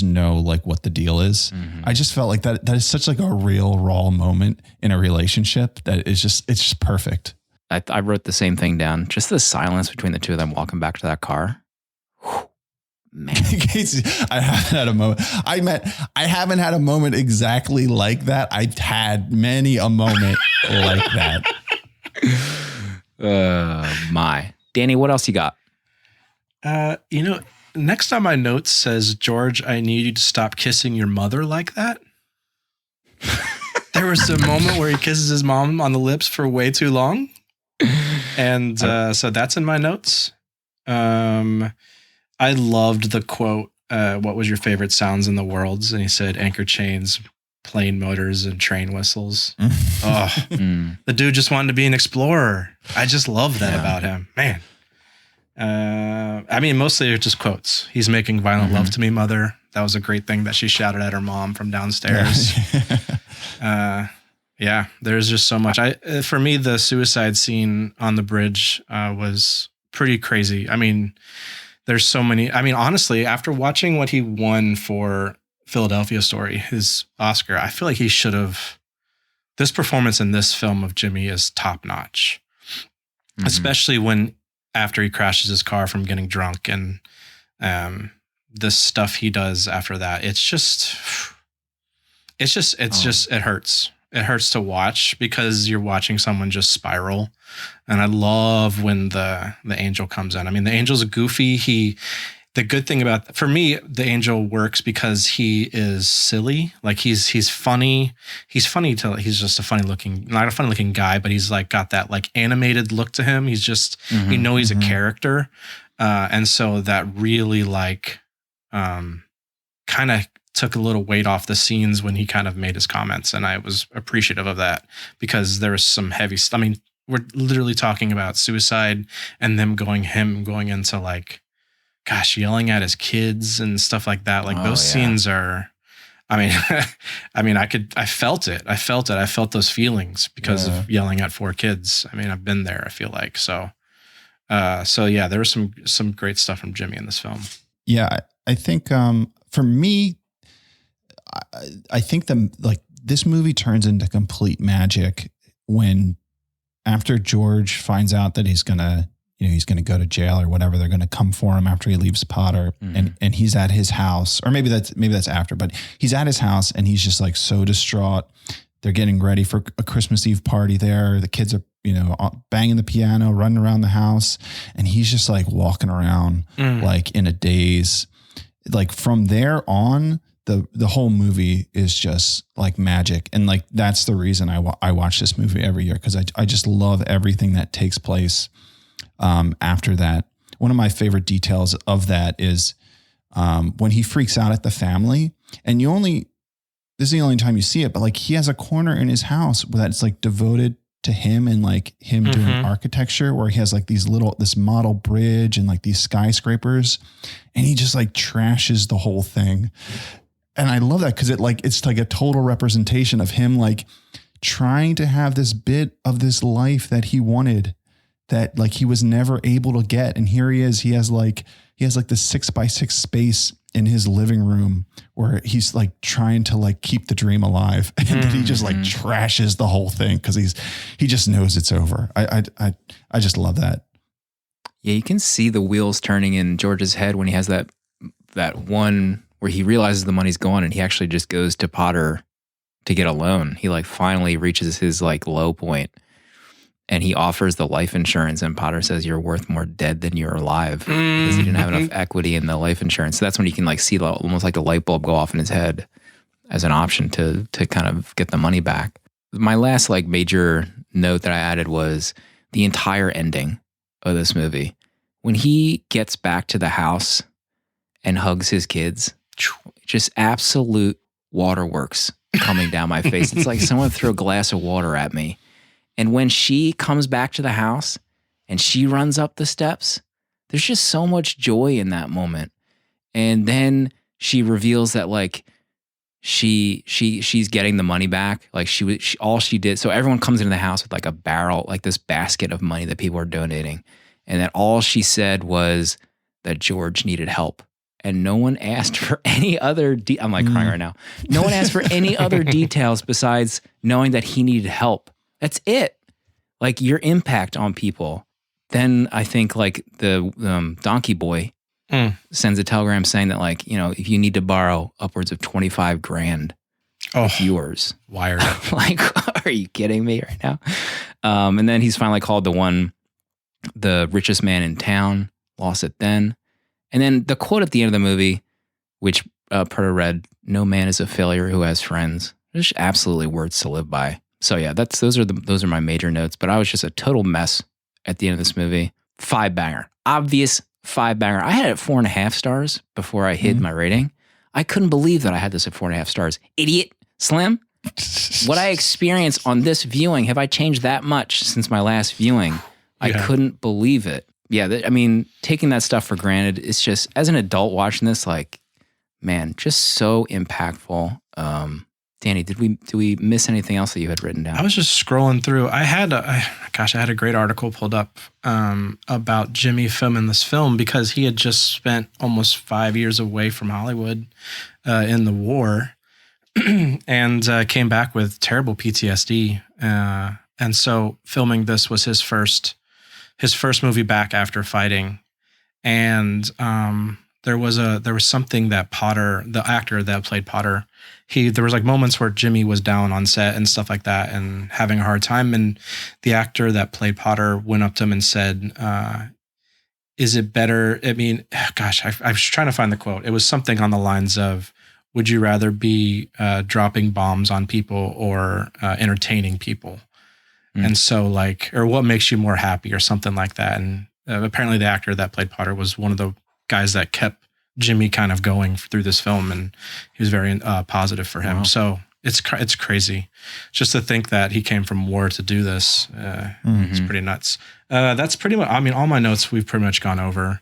know like what the deal is. Mm-hmm. I just felt like that is such like a real raw moment in a relationship that it's just perfect. I wrote the same thing down. Just the silence between the two of them walking back to that car. Whew. Man. I haven't had a moment. I haven't had a moment exactly like that. I've had many a moment like that. My Danny, what else you got? Next on my notes says, George, I need you to stop kissing your mother like that. There was a moment where he kisses his mom on the lips for way too long. And so that's in my notes. I loved the quote, what was your favorite sounds in the world? And he said anchor chains, plane motors, and train whistles. The dude just wanted to be an explorer. I just love that about him. Man. I mean, mostly it's just quotes. He's making violent love to me, mother. That was a great thing that she shouted at her mom from downstairs. Yeah, there's just so much. For me, the suicide scene on the bridge was pretty crazy. I mean, there's so many. I mean, honestly, after watching what he won for Philadelphia Story, his Oscar, I feel like he should have. This performance in this film of Jimmy is top notch, especially when after he crashes his car from getting drunk and the stuff he does after that. It hurts. It hurts to watch because you're watching someone just spiral. And I love when the angel comes in. I mean, the angel's goofy. The good thing about, for me, the angel works because he is silly. Like he's funny. He's just a not a funny looking guy, but he's like got that like animated look to him. He's just, he's a character. And so that really like, kind of took a little weight off the scenes when he kind of made his comments. And I was appreciative of that because there was some heavy stuff. I mean, we're literally talking about suicide and him going into like, gosh, yelling at his kids and stuff like that. Like those scenes are, I felt it. I felt those feelings because of yelling at 4 kids. I mean, I've been there, I feel like. So yeah, there was some great stuff from Jimmy in this film. Yeah. I think, for me, I think this movie turns into complete magic when after George finds out that he's gonna go to jail or whatever, they're gonna come for him after he leaves Potter, and he's at his house, or maybe that's after, but he's at his house and he's just like so distraught. They're getting ready for a Christmas Eve party there. The kids are, banging the piano, running around the house, and he's just like walking around like in a daze. Like from there on, the whole movie is just like magic. And like, that's the reason I watch this movie every year. Cause I just love everything that takes place after that. One of my favorite details of that is when he freaks out at the family, and this is the only time you see it, but like he has a corner in his house that's like devoted to him and like him doing architecture, where he has like this model bridge and like these skyscrapers, and he just like trashes the whole thing. And I love that because it's like a total representation of him like trying to have this bit of this life that he wanted, that like he was never able to get. And here he is. He has like this 6x6 space in his living room where he's like trying to like keep the dream alive, and then he just like trashes the whole thing because he just knows it's over. I just love that. Yeah, you can see the wheels turning in George's head when he has that one where he realizes the money's gone and he actually just goes to Potter to get a loan. He like finally reaches his like low point and he offers the life insurance, and Potter says, "You're worth more dead than you're alive," because he didn't have enough equity in the life insurance. So that's when you can like see almost like the light bulb go off in his head as an option to kind of get the money back. My last like major note that I added was the entire ending of this movie. When he gets back to the house and hugs his kids, just absolute waterworks coming down my face. It's like someone threw a glass of water at me. And when she comes back to the house and she runs up the steps, there's just so much joy in that moment. And then she reveals that like she's getting the money back. Like all she did. So everyone comes into the house with like a barrel, like this basket of money that people are donating. And that all she said was that George needed help. And no one asked for any other, I'm like crying right now. No one asked for any other details besides knowing that he needed help. That's it. Like your impact on people. Then I think like the donkey boy sends a telegram saying that like, if you need to borrow upwards of $25,000, yours. Wired. Like, are you kidding me right now? And then he's finally called the richest man in town, lost it then. And then the quote at the end of the movie, which Perta read, "No man is a failure who has friends." Just absolutely words to live by. So yeah, those are my major notes. But I was just a total mess at the end of this movie. 5-banger, obvious 5-banger. I had it at 4.5 stars before I hid my rating. I couldn't believe that I had this at 4.5 stars. Idiot, Slim. What I experienced on this viewing, have I changed that much since my last viewing? I couldn't believe it. Yeah, I mean, taking that stuff for granted, it's just, as an adult watching this, like, man, just so impactful. Danny, did we miss anything else that you had written down? I was just scrolling through. I had a great article pulled up about Jimmy filming this film because he had just spent almost 5 years away from Hollywood in the war and came back with terrible PTSD. And so filming this was his first movie back after fighting. And there was something that Potter, the actor that played Potter, there was like moments where Jimmy was down on set and stuff like that and having a hard time. And the actor that played Potter went up to him and said, is it better? I mean, gosh, I was trying to find the quote. It was something on the lines of, would you rather be dropping bombs on people or entertaining people? And so or what makes you more happy or something like that. And apparently the actor that played Potter was one of the guys that kept Jimmy kind of going through this film, and he was very positive for him. Wow. So it's crazy just to think that he came from war to do this. It's pretty nuts. That's pretty much, I mean, all my notes we've pretty much gone over.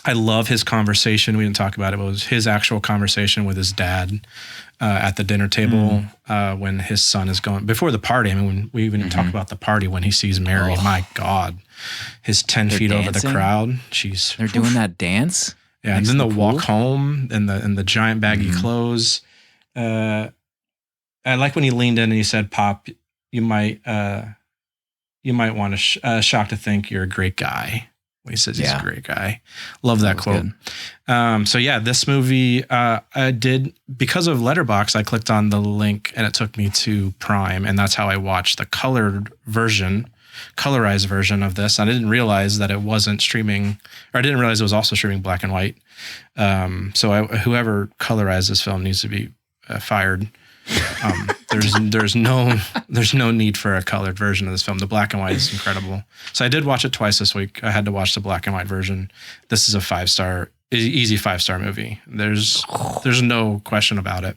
I love his conversation. We didn't talk about it, but it was his actual conversation with his dad at the dinner table when his son is going, before the party. I mean, when we even talk about the party, when he sees Mary, my God, his 10 feet dancing over the crowd. They're doing that dance? Yeah, and then the walk home and the giant baggy clothes. I like when he leaned in and he said, "Pop, you might want to shock to think you're a great guy." He says he's a great guy. Love that quote. So yeah, this movie, I did, because of Letterboxd, I clicked on the link and it took me to Prime, and that's how I watched the colorized version of this. I didn't realize that it wasn't streaming, or I didn't realize it was also streaming black and white. So whoever colorized this film needs to be fired. There's no need for a colored version of this film. The black and white is incredible. So I did watch it twice this week. I had to watch the black and white version. This is a 5-star, easy 5-star movie. There's no question about it.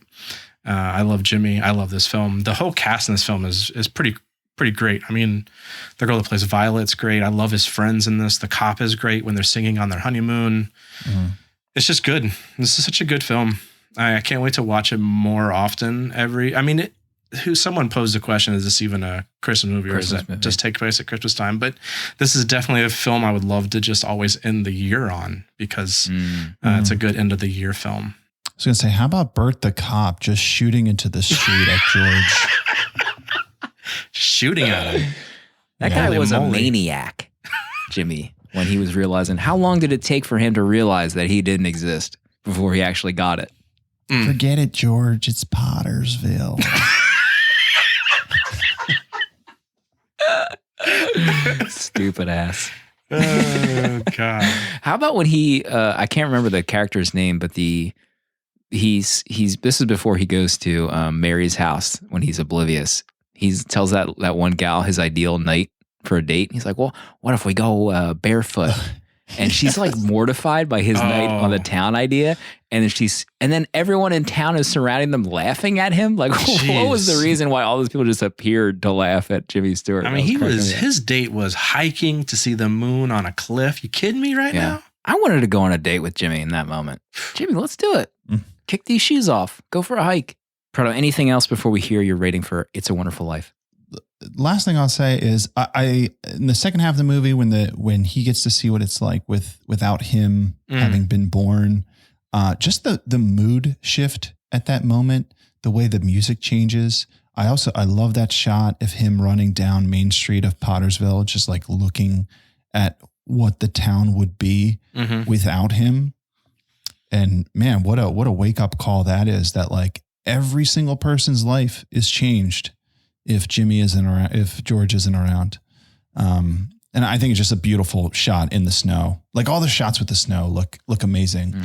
I love Jimmy. I love this film. The whole cast in this film is pretty great. I mean, the girl that plays Violet's great. I love his friends in this. The cop is great when they're singing on their honeymoon. It's just good. This is such a good film. I can't wait to watch it more often. Someone posed the question, is this even a Christmas movie, or does that just take place at Christmas time? But this is definitely a film I would love to just always end the year on, because it's a good end of the year film. I was going to say, how about Bert the cop just shooting into the street at George? Shooting at him. That guy was a maniac, Jimmy, when he was realizing. How long did it take for him to realize that he didn't exist before he actually got it? Forget it, George. It's Pottersville. Stupid ass. Oh, God. How about when he, I can't remember the character's name, but this is before he goes to Mary's house when he's oblivious. He tells that one gal his ideal night for a date. He's like, well, what if we go barefoot? And she's like mortified by his night on the town idea. And then everyone in town is surrounding them laughing at him. Like, what was the reason why all those people just appeared to laugh at Jimmy Stewart? I mean, his date was hiking to see the moon on a cliff. You kidding me right now? I wanted to go on a date with Jimmy in that moment. Jimmy, let's do it. Kick these shoes off. Go for a hike. Proto, anything else before we hear your rating for It's a Wonderful Life? Last thing I'll say is I in the second half of the movie, when he gets to see what it's like without him having been born, just the mood shift at that moment, the way the music changes. I love that shot of him running down Main Street of Pottersville, just like looking at what the town would be without him. And man, what a wake up call that is, that like every single person's life is changed if Jimmy isn't around, if George isn't around. And I think it's just a beautiful shot in the snow. Like all the shots with the snow look amazing.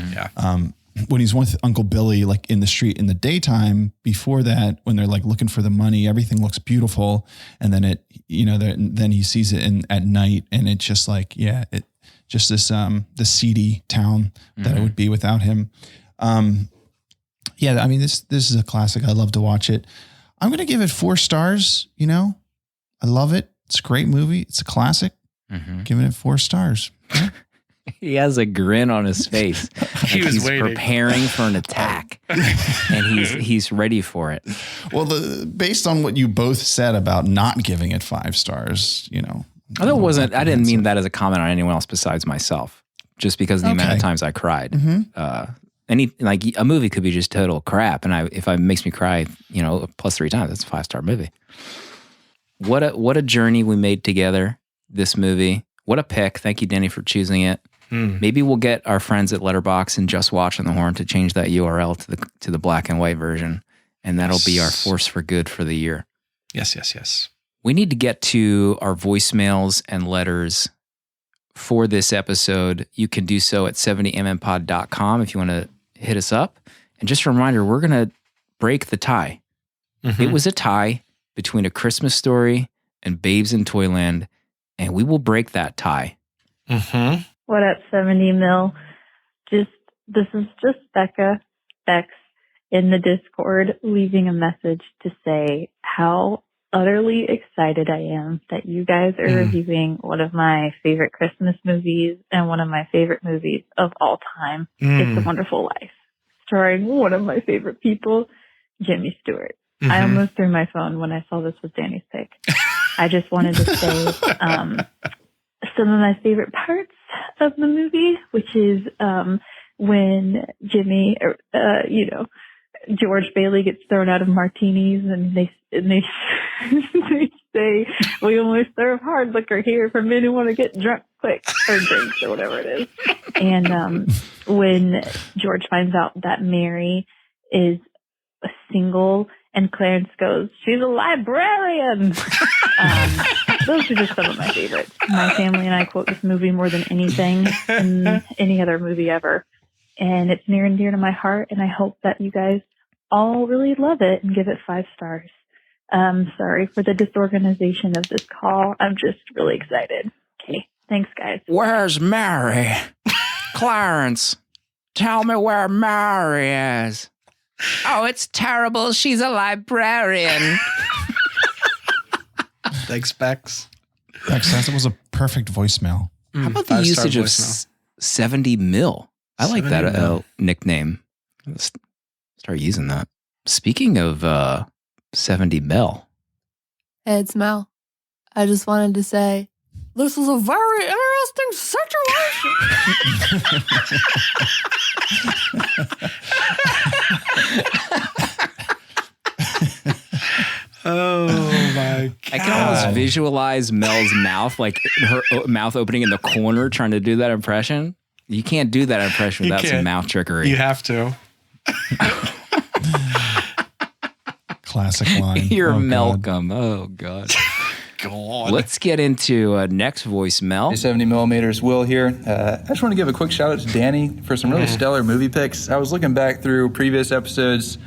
when he's with Uncle Billy, like in the street in the daytime. Before that, when they're like looking for the money, everything looks beautiful, and then then he sees it at night, and it's just like, it just this the seedy town that it would be without him. I mean, this is a classic. I love to watch it. I'm gonna give it 4 stars. I love it. It's a great movie. It's a classic. Giving it 4 stars. Yeah. He has a grin on his face. He's preparing for an attack, and he's ready for it. Well, based on what you both said about not giving it 5 stars, I didn't mean that as a comment on anyone else besides myself. Just because of the amount of times I cried. A movie could be just total crap, and if it makes me cry, plus 3 times, that's a 5-star movie. What a journey we made together. This movie. What a pick! Thank you, Denny, for choosing it. Maybe we'll get our friends at Letterboxd and Just Watching the Horn to change that URL to the black and white version, and that'll be our force for good for the year. Yes. We need to get to our voicemails and letters for this episode. You can do so at 70mmpod.com if you want to hit us up. And just a reminder, we're going to break the tie. It was a tie between A Christmas Story and Babes in Toyland, and we will break that tie. What up, 70 mil? This is just Becca X in the Discord leaving a message to say how utterly excited I am that you guys are reviewing one of my favorite Christmas movies and one of my favorite movies of all time, It's a Wonderful Life, starring one of my favorite people, Jimmy Stewart. I almost threw my phone when I saw this was Danny's pick. I just wanted to say some of my favorite parts of the movie, which is when Jimmy, George Bailey gets thrown out of martinis, and they say, "We only serve hard liquor here for men who want to get drunk quick," or drinks, or whatever it is. And when George finds out that Mary is a single, and Clarence goes, "She's a librarian." Those are just some of my favorites. My family and I quote this movie more than anything in any other movie ever. And it's near and dear to my heart, and I hope that you guys all really love it and give it 5 stars. Sorry for the disorganization of this call. I'm just really excited. Okay, thanks, guys. Where's Mary? Clarence, tell me where Mary is. Oh, it's terrible. She's a librarian. Thanks, Bex. Bex, that was a perfect voicemail. How about the usage of 70 mil? I like that nickname. Let's start using that. Speaking of 70 mil. Hey, it's Mel. I just wanted to say, this is a very interesting situation. Oh my God. I can almost visualize Mel's mouth, like her mouth opening in the corner, trying to do that impression. You can't do that impression without some mouth trickery. You have to. Classic line. You're Malcolm. Oh, God. Let's get into next voicemail. Hey, 70 millimeters, Will here. I just want to give a quick shout out to Danny for some really stellar movie picks. I was looking back through previous episodes,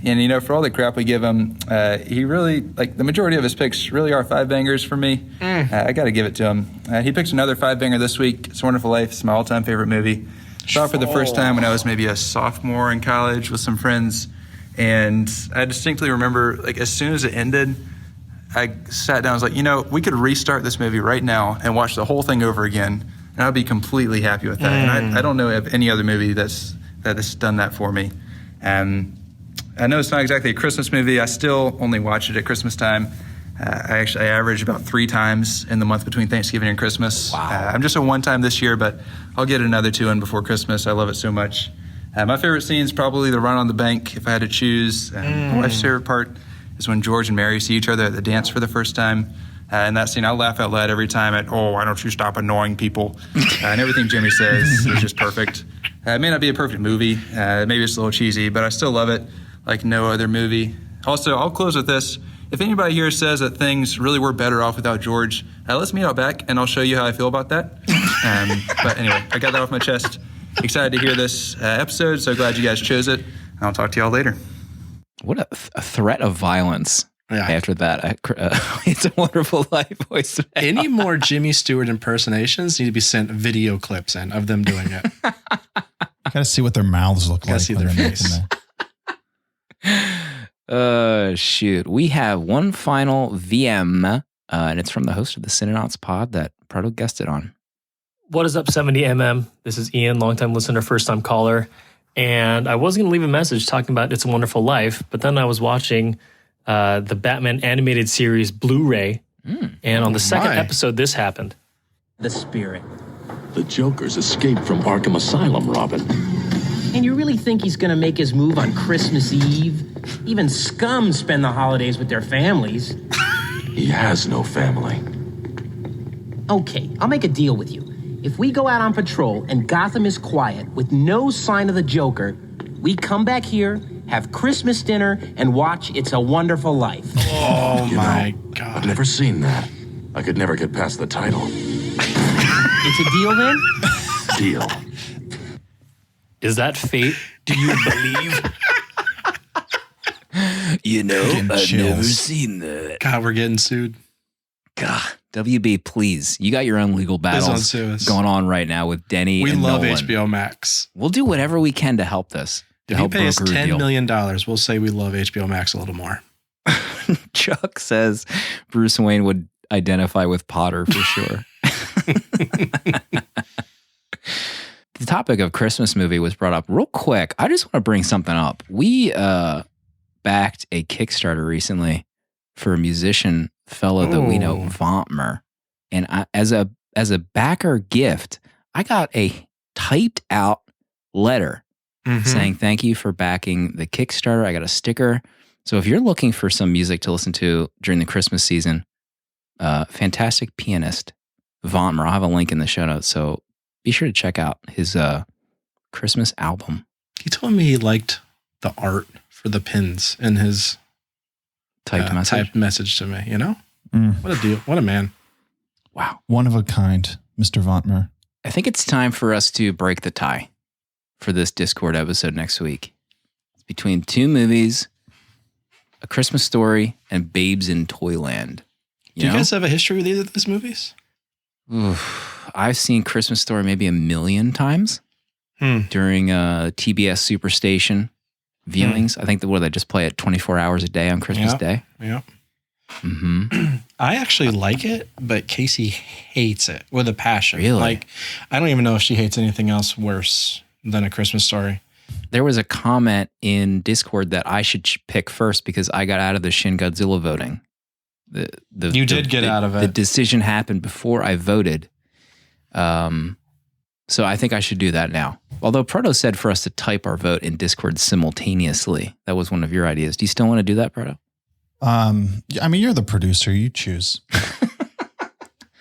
and for all the crap we give him, he really, the majority of his picks really are 5-bangers for me. I got to give it to him. He picked another 5-banger this week. It's a Wonderful Life. It's my all-time favorite movie. Saw it for the first time when I was maybe a sophomore in college with some friends, and I distinctly remember, as soon as it ended, I sat down. I was like, we could restart this movie right now and watch the whole thing over again, and I'd be completely happy with that. And I don't know of any other movie that's done that for me. I know it's not exactly a Christmas movie. I still only watch it at Christmas time. I average about 3 times in the month between Thanksgiving and Christmas. Wow. I'm just a one-time this year, but I'll get another 2 in before Christmas. I love it so much. My favorite scene is probably the run on the bank, if I had to choose. My wife's favorite part is when George and Mary see each other at the dance for the first time. And that scene, I'll laugh out loud every time at, why don't you stop annoying people? And everything Jimmy says is just perfect. It may not be a perfect movie. Maybe it's a little cheesy, but I still love it like no other movie. Also, I'll close with this. If anybody here says that things really were better off without George, let's meet out back, and I'll show you how I feel about that. But anyway, I got that off my chest. excited to hear this episode. So glad you guys chose it. I'll talk to y'all later. What a threat of violence. Yeah. After that, It's a Wonderful Life voice. Any more Jimmy Stewart impersonations need to be sent video clips in of them doing it. You gotta see what their mouths look like. See their face. Shoot. We have one final VM, and it's from the host of the Cinenauts pod that Proto guested on. What is up, 70mm? This is Ian, longtime listener, first-time caller. And I was going to leave a message talking about It's a Wonderful Life, but then I was watching the Batman animated series Blu-ray, and on the second episode, this happened. The Spirit. The Joker's escaped from Arkham Asylum, Robin. And you really think he's going to make his move on Christmas Eve? Even scum spend the holidays with their families. He has no family. Okay, I'll make a deal with you. If we go out on patrol and Gotham is quiet with no sign of the Joker, we come back here, have Christmas dinner, and watch It's a Wonderful Life. Oh, my God. I've never seen that. I could never get past the title. It's a deal, then? Deal. Is that fate? Do you believe? You know, I've never seen that. God, we're getting sued. God, WB, please. You got your own legal battles going on right now with Denny and Nolan. We love HBO Max. We'll do whatever we can to help this. If you pay us $10 million, we'll say we love HBO Max a little more. Chuck says Bruce Wayne would identify with Potter for sure. The topic of Christmas movie was brought up real quick. I just want to bring something up. We backed a Kickstarter recently for a musician fellow that we know, Vontmer. And as a backer gift, I got a typed out letter saying thank you for backing the Kickstarter. I got a sticker. So if you're looking for some music to listen to during the Christmas season, fantastic pianist, Vontmer. I'll have a link in the show notes. So be sure to check out his Christmas album. He told me he liked the art for the pins in his typed message to me, you know? What a deal. What a man. Wow. One of a kind, Mr. Vontmer. I think it's time for us to break the tie for this Discord episode next week. It's between two movies, A Christmas Story and Babes in Toyland. Do you guys have a history with either of these movies? Oof. I've seen Christmas Story maybe 1 million times during TBS Superstation viewings. I think they just play it 24 hours a day on Christmas Day. Yeah. I actually like it, but Casey hates it with a passion. Really? Like, I don't even know if she hates anything else worse than A Christmas Story. There was a comment in Discord that I should pick first because I got out of the Shin Godzilla voting. You did get out of it. The decision happened before I voted. So I think I should do that now. Although Proto said for us to type our vote in Discord simultaneously. That was one of your ideas. Do you still want to do that, Proto? I mean, you're the producer. You choose.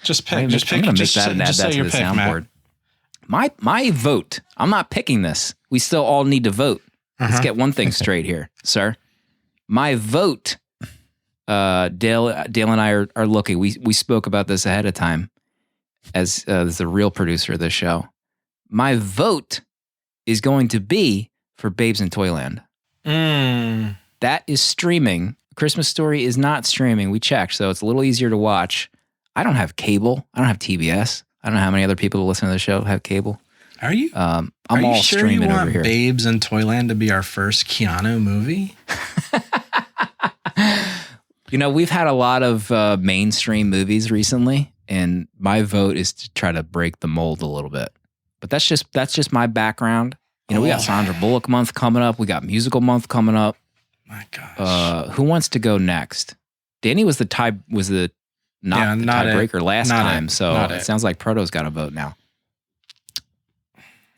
Just pick. I'm going to make that and add that to the soundboard. My vote. I'm not picking this. We still all need to vote. Let's get one thing straight here, sir. My vote. Dale and I are looking. We spoke about this ahead of time as the real producer of this show. My vote is going to be for Babes in Toyland. That is streaming. Christmas Story is not streaming. We checked, so it's a little easier to watch. I don't have cable. I don't have TBS. I don't know how many other people who listen to the show have cable. Are you? I'm all sure streaming over here. Babes in Toyland to be our first Keanu movie? We've had a lot of mainstream movies recently, and my vote is to try to break the mold a little bit. But that's just my background. We got Sandra Bullock month coming up. We got musical month coming up. My gosh. Who wants to go next? Danny was the tiebreaker last time, so it sounds like Proto's got a vote now.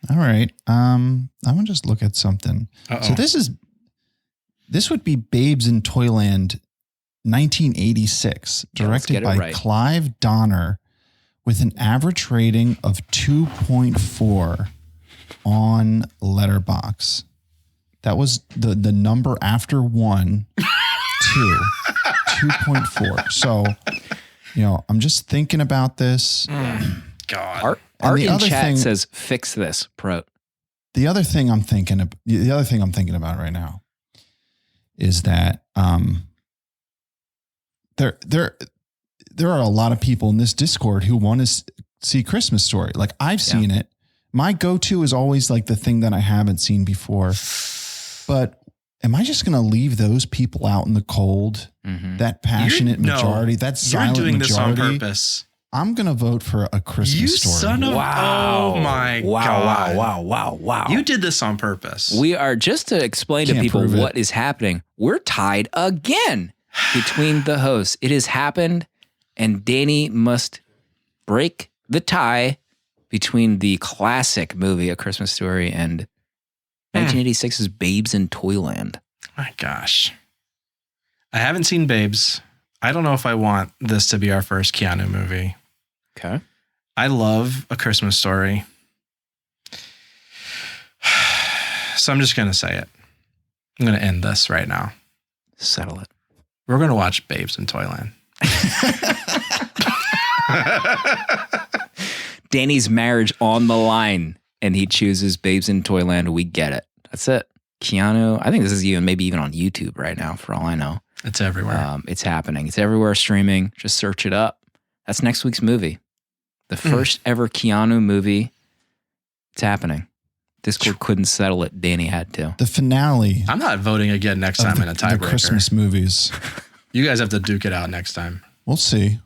All right. I'm gonna just look at something. So this would be Babes in Toyland 1986, directed by Clive Donner, with an average rating of 2.4 on Letterboxd. That was the number after 1, 2, 2.4. So, I'm just thinking about this. God. Art in chat says, fix this, Pro. The other thing I'm thinking about right now is that there are a lot of people in this Discord who want to see Christmas Story. Like I've seen it. My go-to is always like the thing that I haven't seen before. But am I just going to leave those people out in the cold? Mm-hmm. That passionate majority, that silent majority. You're doing this on purpose. I'm going to vote for A Christmas Story. Son of wow. Oh my God. Wow. You did this on purpose. We are, just to explain to people what is happening, we're tied again between the hosts. It has happened, and Danny must break the tie between the classic movie A Christmas Story and 1986's Babes in Toyland. My gosh. I haven't seen Babes. I don't know if I want this to be our first Keanu movie. Okay. I love A Christmas Story. So I'm just going to say it. I'm going to end this right now. Settle it. We're going to watch Babes in Toyland. Danny's marriage on the line, and he chooses Babes in Toyland. We get it. That's it. Keanu, I think this is maybe even on YouTube right now, for all I know. It's everywhere. It's happening. It's everywhere streaming. Just search it up. That's next week's movie. The first ever Keanu movie. It's happening. Discord couldn't settle it. Danny had to. The finale. I'm not voting again next time in a tiebreaker. The Christmas movies. You guys have to duke it out next time. We'll see.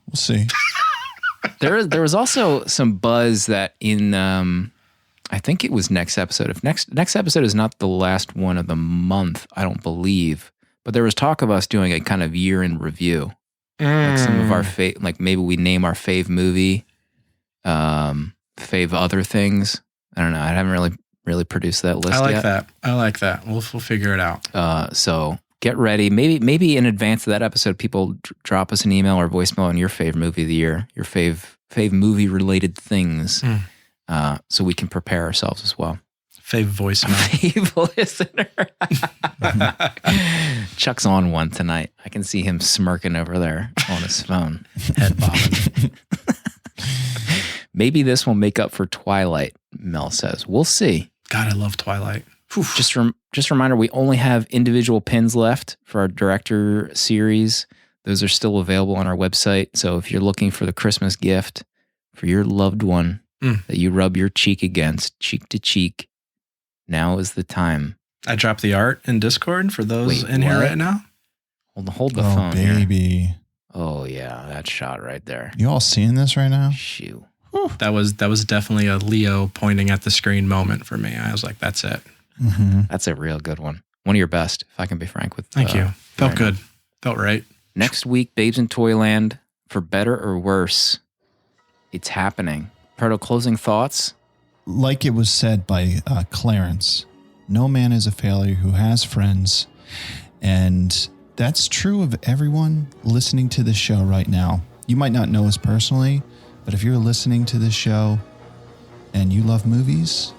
There was also some buzz that in I think it was next episode. If next episode is not the last one of the month, I don't believe. But there was talk of us doing a kind of year in review. Like some of our like maybe we name our fave movie, fave other things. I don't know. I haven't really produced that list yet. I like that. We'll figure it out. So get ready. Maybe in advance of that episode, people drop us an email or voicemail on your fave movie of the year, your fave movie related things, so we can prepare ourselves as well. Fave voicemail. Fave listener. Chuck's on one tonight. I can see him smirking over there on his phone. Head bobbing. Maybe this will make up for Twilight, Mel says. We'll see. God, I love Twilight. Just a reminder, we only have individual pins left for our director series. Those are still available on our website. So if you're looking for the Christmas gift for your loved one that you rub your cheek against, cheek to cheek, now is the time. I dropped the art in Discord for those here right now. Hold the phone, baby. Here. Oh yeah, that shot right there. You all seeing this right now? Shoo. That was definitely a Leo pointing at the screen moment for me. I was like, that's it. Mm-hmm. That's a real good one. One of your best, if I can be frank with. Thank you. Felt good. Felt right. Next week, Babes in Toyland, for better or worse, it's happening. Proto, closing thoughts? Like it was said by Clarence, no man is a failure who has friends. And that's true of everyone listening to this show right now. You might not know us personally, but if you're listening to this show and you love movies,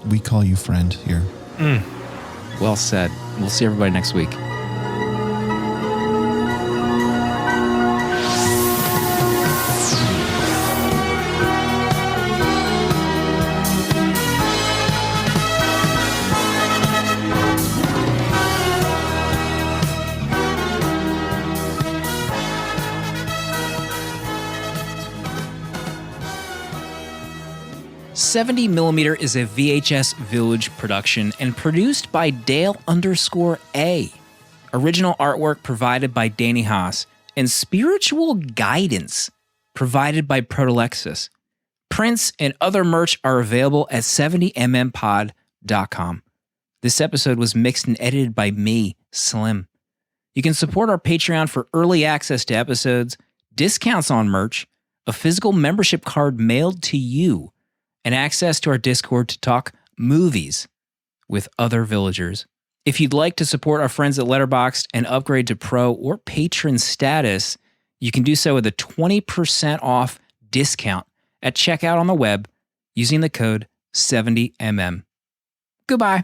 we call you friend here. Well said. We'll see everybody next week. $70mm is a VHS Village production and produced by Dale_A. Original artwork provided by Danny Haas and spiritual guidance provided by Protolexis. Prints and other merch are available at 70mmpod.com. This episode was mixed and edited by me, Slim. You can support our Patreon for early access to episodes, discounts on merch, a physical membership card mailed to you, and access to our Discord to talk movies with other villagers. If you'd like to support our friends at Letterboxd and upgrade to Pro or Patron status, you can do so with a 20% off discount at checkout on the web using the code 70mm. Goodbye.